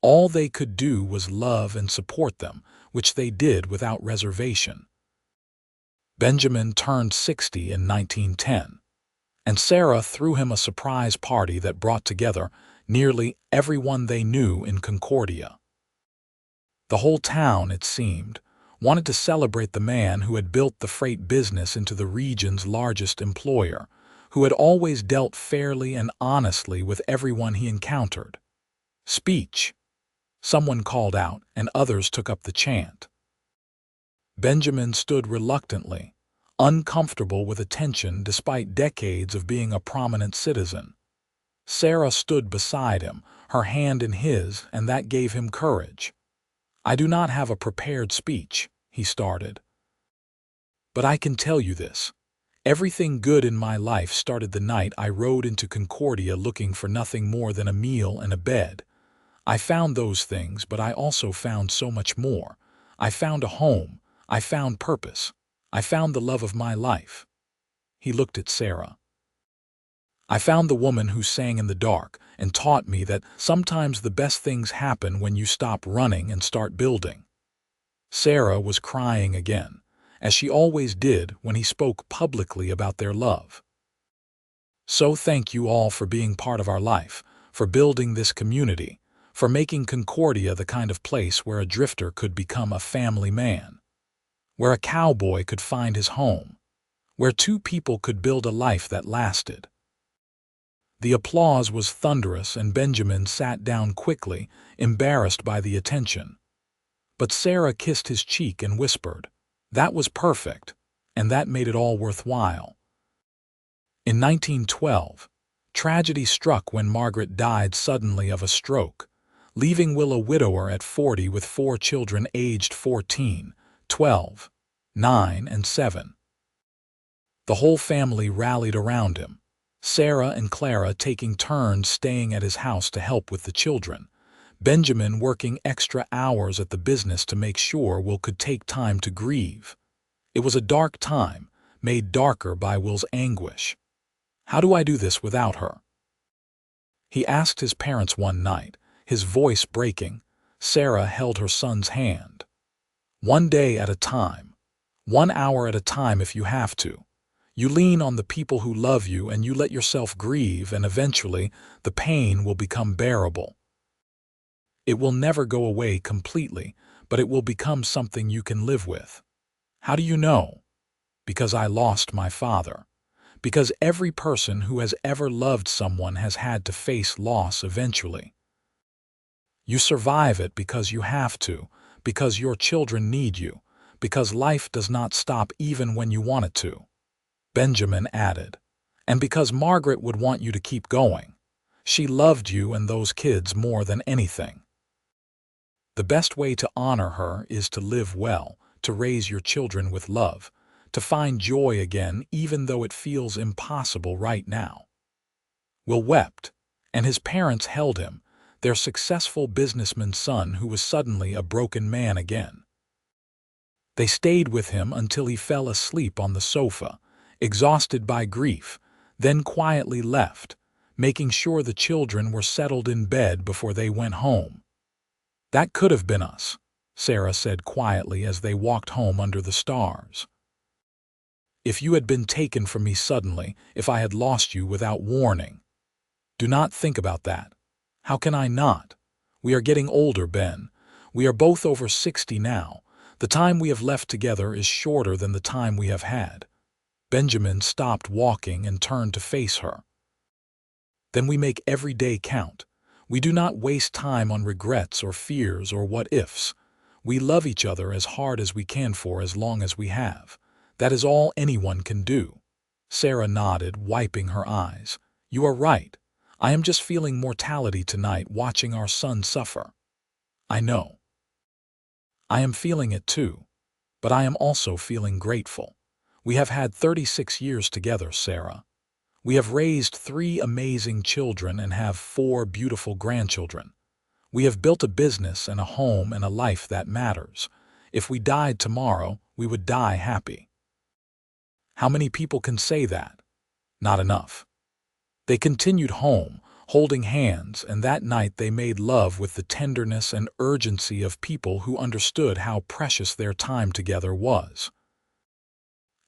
All they could do was love and support them, which they did without reservation. Benjamin turned 60 in 1910, and Sarah threw him a surprise party that brought together nearly everyone they knew in Concordia. The whole town, it seemed, wanted to celebrate the man who had built the freight business into the region's largest employer, who had always dealt fairly and honestly with everyone he encountered. Speech, someone called out, and others took up the chant. Benjamin stood reluctantly, uncomfortable with attention despite decades of being a prominent citizen. Sarah stood beside him, her hand in his, and that gave him courage. "I do not have a prepared speech," he started. "But I can tell you this. Everything good in my life started the night I rode into Concordia looking for nothing more than a meal and a bed. I found those things, but I also found so much more. I found a home. I found purpose. I found the love of my life." He looked at Sarah. "I found the woman who sang in the dark and taught me that sometimes the best things happen when you stop running and start building." Sarah was crying again, as she always did when he spoke publicly about their love. "So thank you all for being part of our life, for building this community, for making Concordia the kind of place where a drifter could become a family man, where a cowboy could find his home, where two people could build a life that lasted." The applause was thunderous, and Benjamin sat down quickly, embarrassed by the attention. But Sarah kissed his cheek and whispered, "That was perfect, and that made it all worthwhile." In 1912, tragedy struck when Margaret died suddenly of a stroke, leaving Will a widower at 40 with 4 children aged 14, 12, 9, and 7. The whole family rallied around him, Sarah and Clara taking turns staying at his house to help with the children, Benjamin working extra hours at the business to make sure Will could take time to grieve. It was a dark time, made darker by Will's anguish. "How do I do this without her?" he asked his parents one night, his voice breaking. Sarah held her son's hand. "One day at a time. 1 hour at a time if you have to. You lean on the people who love you and you let yourself grieve, and eventually the pain will become bearable. It will never go away completely, but it will become something you can live with." "How do you know?" "Because I lost my father. Because every person who has ever loved someone has had to face loss eventually. You survive it because you have to, because your children need you, because life does not stop even when you want it to." Benjamin added, "And because Margaret would want you to keep going. She loved you and those kids more than anything. The best way to honor her is to live well, to raise your children with love, to find joy again even though it feels impossible right now." Will wept, and his parents held him, their successful businessman's son who was suddenly a broken man again. They stayed with him until he fell asleep on the sofa, exhausted by grief, then quietly left, making sure the children were settled in bed before they went home. "That could have been us," Sarah said quietly as they walked home under the stars. "If you had been taken from me suddenly, if I had lost you without warning." "Do not think about that." "How can I not? We are getting older, Ben. We are both over 60 now. The time we have left together is shorter than the time we have had." Benjamin stopped walking and turned to face her. "Then we make every day count. We do not waste time on regrets or fears or what-ifs. We love each other as hard as we can for as long as we have. That is all anyone can do." Sarah nodded, wiping her eyes. "You are right. I am just feeling mortality tonight, watching our son suffer." "I know. I am feeling it too. But I am also feeling grateful. We have had 36 years together, Sarah. We have raised 3 amazing children and have 4 beautiful grandchildren. We have built a business and a home and a life that matters. If we died tomorrow, we would die happy." How many people can say that? Not enough. They continued home, holding hands, and that night they made love with the tenderness and urgency of people who understood how precious their time together was.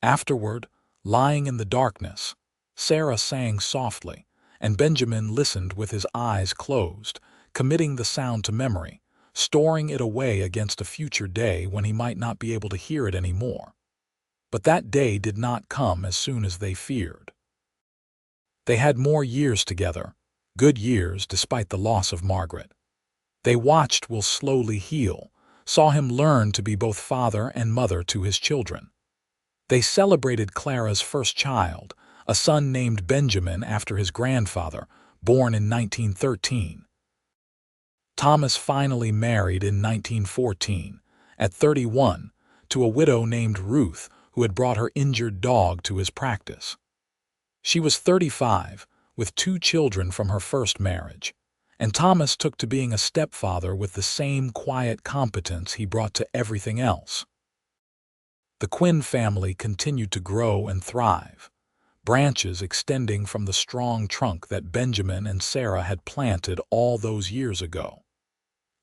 Afterward, lying in the darkness, Sarah sang softly, and Benjamin listened with his eyes closed, committing the sound to memory, storing it away against a future day when he might not be able to hear it anymore. But that day did not come as soon as they feared. They had more years together, good years despite the loss of Margaret. They watched Will slowly heal, saw him learn to be both father and mother to his children. They celebrated Clara's first child, a son named Benjamin after his grandfather, born in 1913. Thomas finally married in 1914, at 31, to a widow named Ruth who had brought her injured dog to his practice. She was 35, with 2 children from her first marriage, and Thomas took to being a stepfather with the same quiet competence he brought to everything else. The Quinn family continued to grow and thrive, branches extending from the strong trunk that Benjamin and Sarah had planted all those years ago.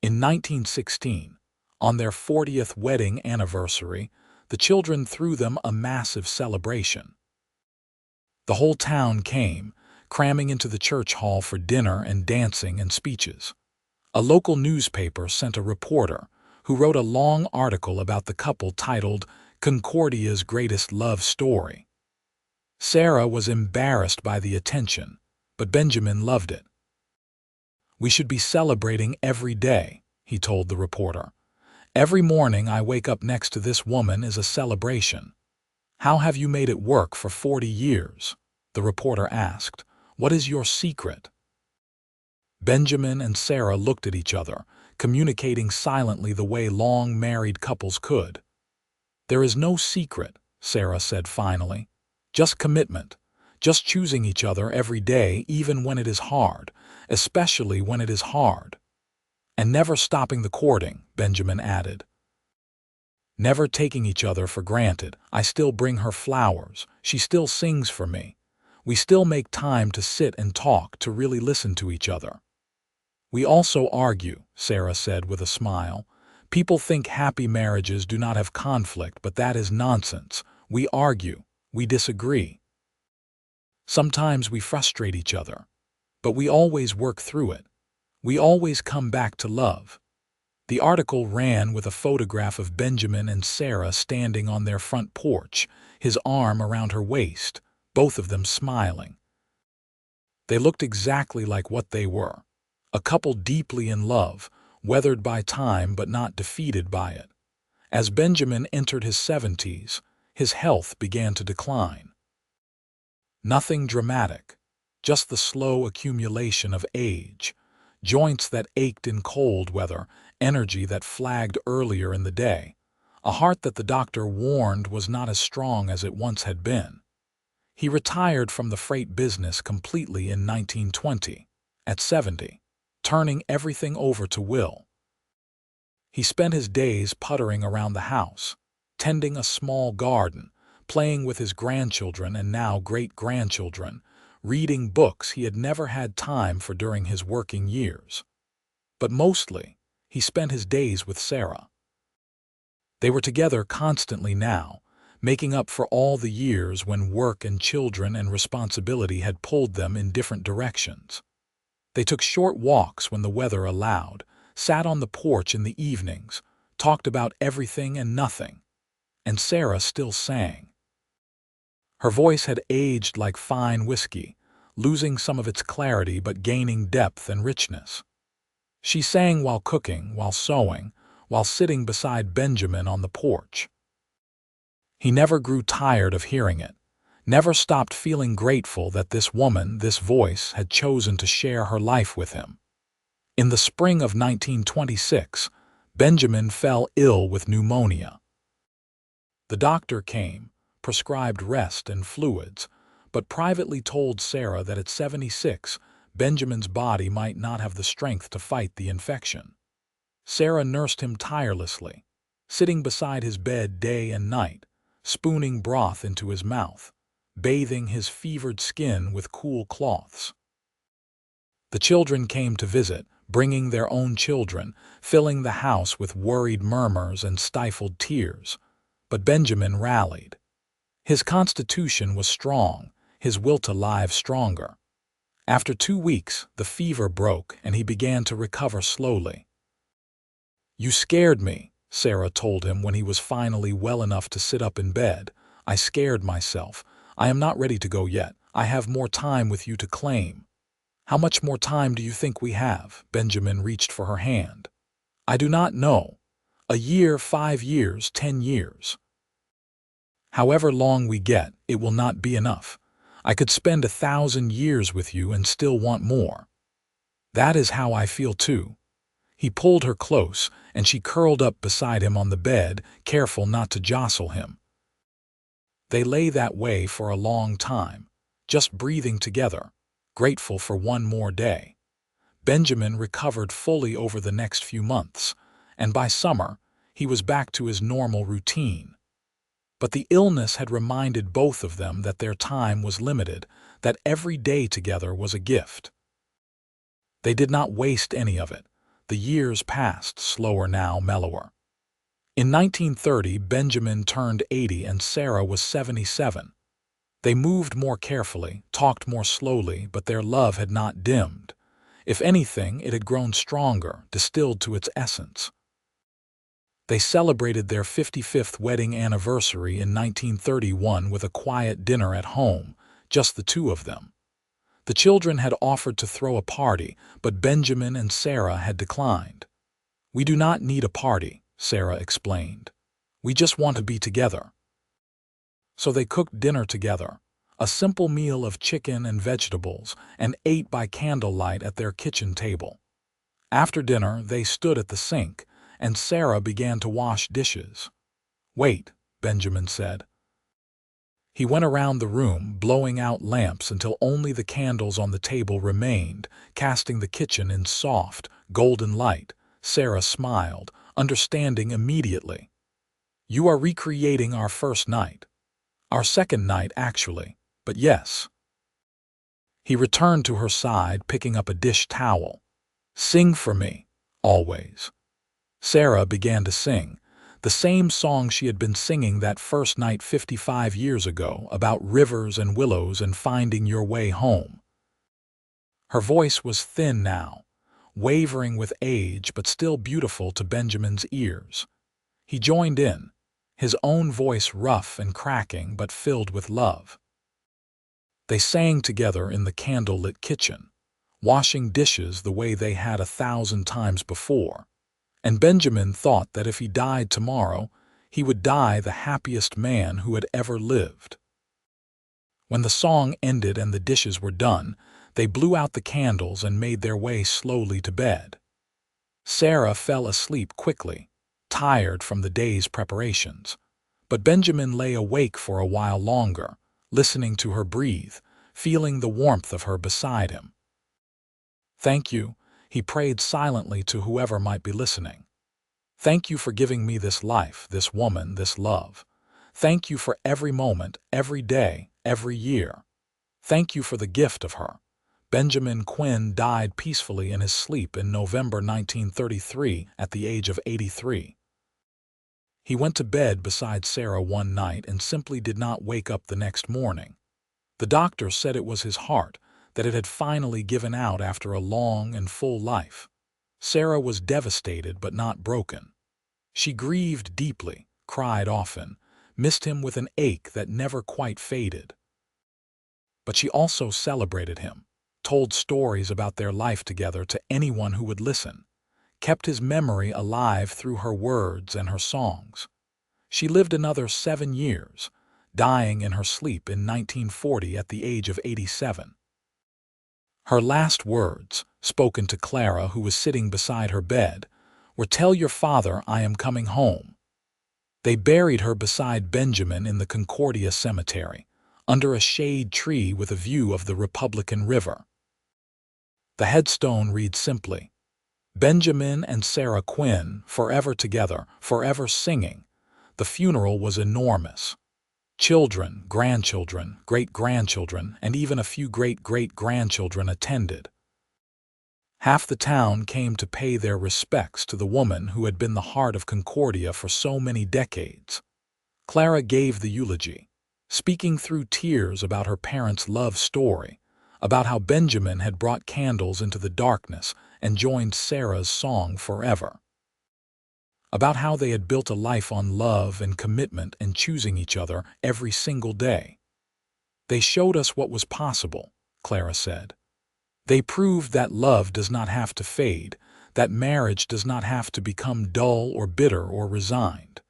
In 1916, on their 40th wedding anniversary, the children threw them a massive celebration. The whole town came, cramming into the church hall for dinner and dancing and speeches. A local newspaper sent a reporter, who wrote a long article about the couple titled Concordia's Greatest Love Story. Sarah was embarrassed by the attention, but Benjamin loved it. "We should be celebrating every day," he told the reporter. "Every morning I wake up next to this woman is a celebration." "How have you made it work for 40 years?" the reporter asked. "What is your secret?" Benjamin and Sarah looked at each other, communicating silently the way long married couples could. "There is no secret," Sarah said finally. "Just commitment, just choosing each other every day even when it is hard, especially when it is hard. And never stopping the courting," Benjamin added. "Never taking each other for granted. I still bring her flowers. She still sings for me. We still make time to sit and talk, to really listen to each other." "We also argue," Sarah said with a smile. "People think happy marriages do not have conflict, but that is nonsense. We argue. We disagree. Sometimes we frustrate each other, but we always work through it. We always come back to love." The article ran with a photograph of Benjamin and Sarah standing on their front porch, his arm around her waist, both of them smiling. They looked exactly like what they were, a couple deeply in love, weathered by time but not defeated by it. As Benjamin entered his 70s, his health began to decline. Nothing dramatic, just the slow accumulation of age, joints that ached in cold weather, energy that flagged earlier in the day, a heart that the doctor warned was not as strong as it once had been. He retired from the freight business completely in 1920, at 70, turning everything over to Will. He spent his days puttering around the house, tending a small garden, playing with his grandchildren and now great-grandchildren, reading books he had never had time for during his working years. But mostly, he spent his days with Sarah. They were together constantly now, making up for all the years when work and children and responsibility had pulled them in different directions. They took short walks when the weather allowed, sat on the porch in the evenings, talked about everything and nothing, and Sarah still sang. Her voice had aged like fine whiskey, losing some of its clarity but gaining depth and richness. She sang while cooking, while sewing, while sitting beside Benjamin on the porch. He never grew tired of hearing it, never stopped feeling grateful that this woman, this voice, had chosen to share her life with him. In the spring of 1926, Benjamin fell ill with pneumonia. The doctor came, prescribed rest and fluids, but privately told Sarah that at 76, Benjamin's body might not have the strength to fight the infection. Sarah nursed him tirelessly, sitting beside his bed day and night, spooning broth into his mouth, bathing his fevered skin with cool cloths. The children came to visit, bringing their own children, filling the house with worried murmurs and stifled tears. But Benjamin rallied. His constitution was strong, his will to live stronger. After 2 weeks, the fever broke and he began to recover slowly. "You scared me," Sarah told him when he was finally well enough to sit up in bed. "I scared myself. I am not ready to go yet. I have more time with you to claim." "How much more time do you think we have?" Benjamin reached for her hand. "I do not know. A year, 5 years, 10 years. However long we get, it will not be enough. I could spend 1,000 years with you and still want more." "That is how I feel too." He pulled her close, and she curled up beside him on the bed, careful not to jostle him. They lay that way for a long time, just breathing together, grateful for one more day. Benjamin recovered fully over the next few months, and by summer, he was back to his normal routine. But the illness had reminded both of them that their time was limited, that every day together was a gift. They did not waste any of it. The years passed, slower now, mellower. In 1930, Benjamin turned 80 and Sarah was 77. They moved more carefully, talked more slowly, but their love had not dimmed. If anything, it had grown stronger, distilled to its essence. They celebrated their 55th wedding anniversary in 1931 with a quiet dinner at home, just the two of them. The children had offered to throw a party, but Benjamin and Sarah had declined. "We do not need a party," Sarah explained. "We just want to be together." So they cooked dinner together, a simple meal of chicken and vegetables, and ate by candlelight at their kitchen table. After dinner, they stood at the sink, and Sarah began to wash dishes. "Wait," Benjamin said. He went around the room, blowing out lamps until only the candles on the table remained, casting the kitchen in soft, golden light. Sarah smiled, understanding immediately. "You are recreating our first night. Our second night, actually, but yes." He returned to her side, picking up a dish towel. "Sing for me, always." Sarah began to sing, the same song she had been singing that first night 55 years ago, about rivers and willows and finding your way home. Her voice was thin now, wavering with age but still beautiful to Benjamin's ears. He joined in, his own voice rough and cracking but filled with love. They sang together in the candle-lit kitchen, washing dishes the way they had 1,000 times before. And Benjamin thought that if he died tomorrow, he would die the happiest man who had ever lived. When the song ended and the dishes were done, they blew out the candles and made their way slowly to bed. Sarah fell asleep quickly, tired from the day's preparations. But Benjamin lay awake for a while longer, listening to her breathe, feeling the warmth of her beside him. "Thank you," he prayed silently to whoever might be listening. "Thank you for giving me this life, this woman, this love. Thank you for every moment, every day, every year. Thank you for the gift of her." Benjamin Quinn died peacefully in his sleep in November 1933 at the age of 83. He went to bed beside Sarah one night and simply did not wake up the next morning. The doctor said it was his heart, that it had finally given out after a long and full life. Sarah was devastated but not broken. She grieved deeply, cried often, missed him with an ache that never quite faded. But she also celebrated him, told stories about their life together to anyone who would listen, kept his memory alive through her words and her songs. She lived another 7 years, dying in her sleep in 1940 at the age of 87. Her last words, spoken to Clara, who was sitting beside her bed, were, "Tell your father I am coming home." They buried her beside Benjamin in the Concordia cemetery, under a shade tree with a view of the Republican River. The headstone reads simply, "Benjamin and Sarah Quinn, forever together, forever singing." The funeral was enormous. Children, grandchildren, great-grandchildren, and even a few great-great-grandchildren attended. Half the town came to pay their respects to the woman who had been the heart of Concordia for so many decades. Clara gave the eulogy. speaking through tears about her parents' love story, about how Benjamin had brought candles into the darkness and joined Sarah's song forever, about how they had built a life on love and commitment and choosing each other every single day. They showed us what was possible, Clara said. They proved that love does not have to fade, that marriage does not have to become dull or bitter or resigned.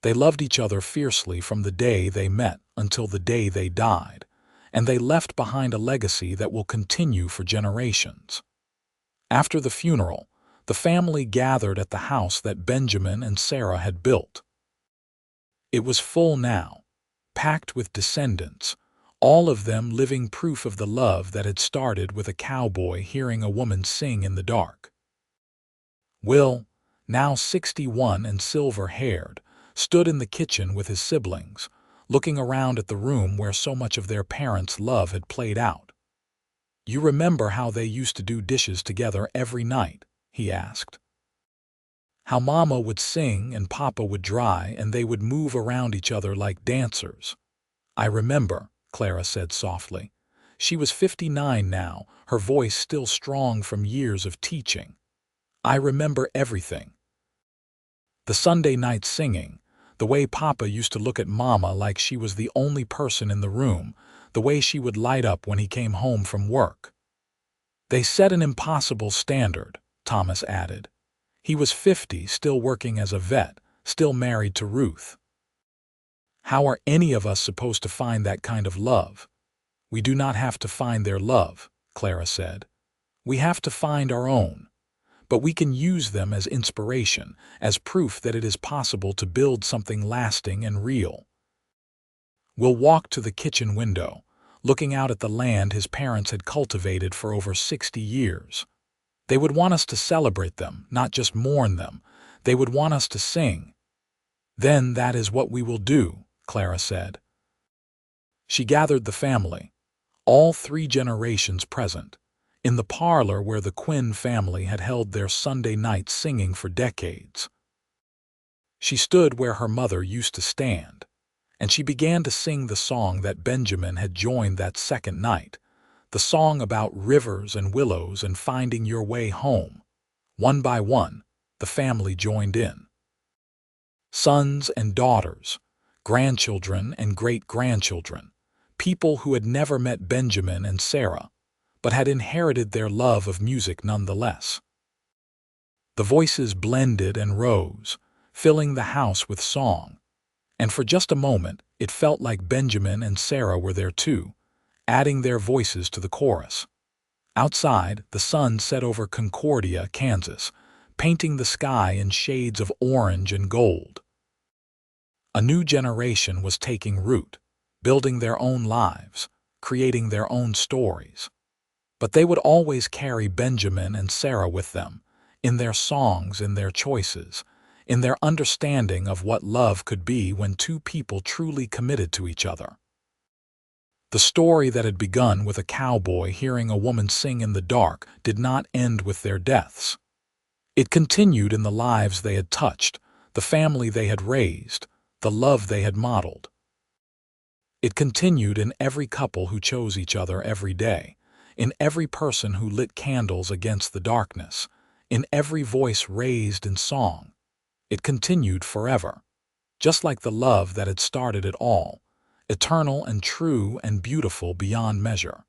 They loved each other fiercely from the day they met until the day they died, and they left behind a legacy that will continue for generations. After the funeral, the family gathered at the house that Benjamin and Sarah had built. It was full now, packed with descendants, all of them living proof of the love that had started with a cowboy hearing a woman sing in the dark. Will, now 61 and silver-haired, stood in the kitchen with his siblings, looking around at the room where so much of their parents' love had played out. "You remember how they used to do dishes together every night?" he asked. "How Mama would sing and Papa would dry and they would move around each other like dancers." "I remember," Clara said softly. She was 59 now, her voice still strong from years of teaching. "I remember everything. The Sunday night singing, the way Papa used to look at Mama like she was the only person in the room, the way she would light up when he came home from work." "They set an impossible standard," Thomas added. He was 50, still working as a vet, still married to Ruth. "How are any of us supposed to find that kind of love?" "We do not have to find their love," Clara said. "We have to find our own. But we can use them as inspiration, as proof that it is possible to build something lasting and real." Will walked to the kitchen window, looking out at the land his parents had cultivated for over 60 years. "They would want us to celebrate them, not just mourn them. They would want us to sing." "Then that is what we will do," Clara said. She gathered the family, all 3 generations present, in the parlor where the Quinn family had held their Sunday night singing for decades. She stood where her mother used to stand, and she began to sing the song that Benjamin had joined that second night, the song about rivers and willows and finding your way home. One by one, the family joined in. Sons and daughters, grandchildren and great-grandchildren, people who had never met Benjamin and Sarah, but had inherited their love of music nonetheless. The voices blended and rose, filling the house with song, and for just a moment it felt like Benjamin and Sarah were there too, adding their voices to the chorus. Outside, the sun set over Concordia, Kansas, painting the sky in shades of orange and gold. A new generation was taking root, building their own lives, creating their own stories. But they would always carry Benjamin and Sarah with them, in their songs, in their choices, in their understanding of what love could be when 2 people truly committed to each other. The story that had begun with a cowboy hearing a woman sing in the dark did not end with their deaths. It continued in the lives they had touched, the family they had raised, the love they had modeled. It continued in every couple who chose each other every day, in every person who lit candles against the darkness, in every voice raised in song. It continued forever, just like the love that had started it all, eternal and true and beautiful beyond measure.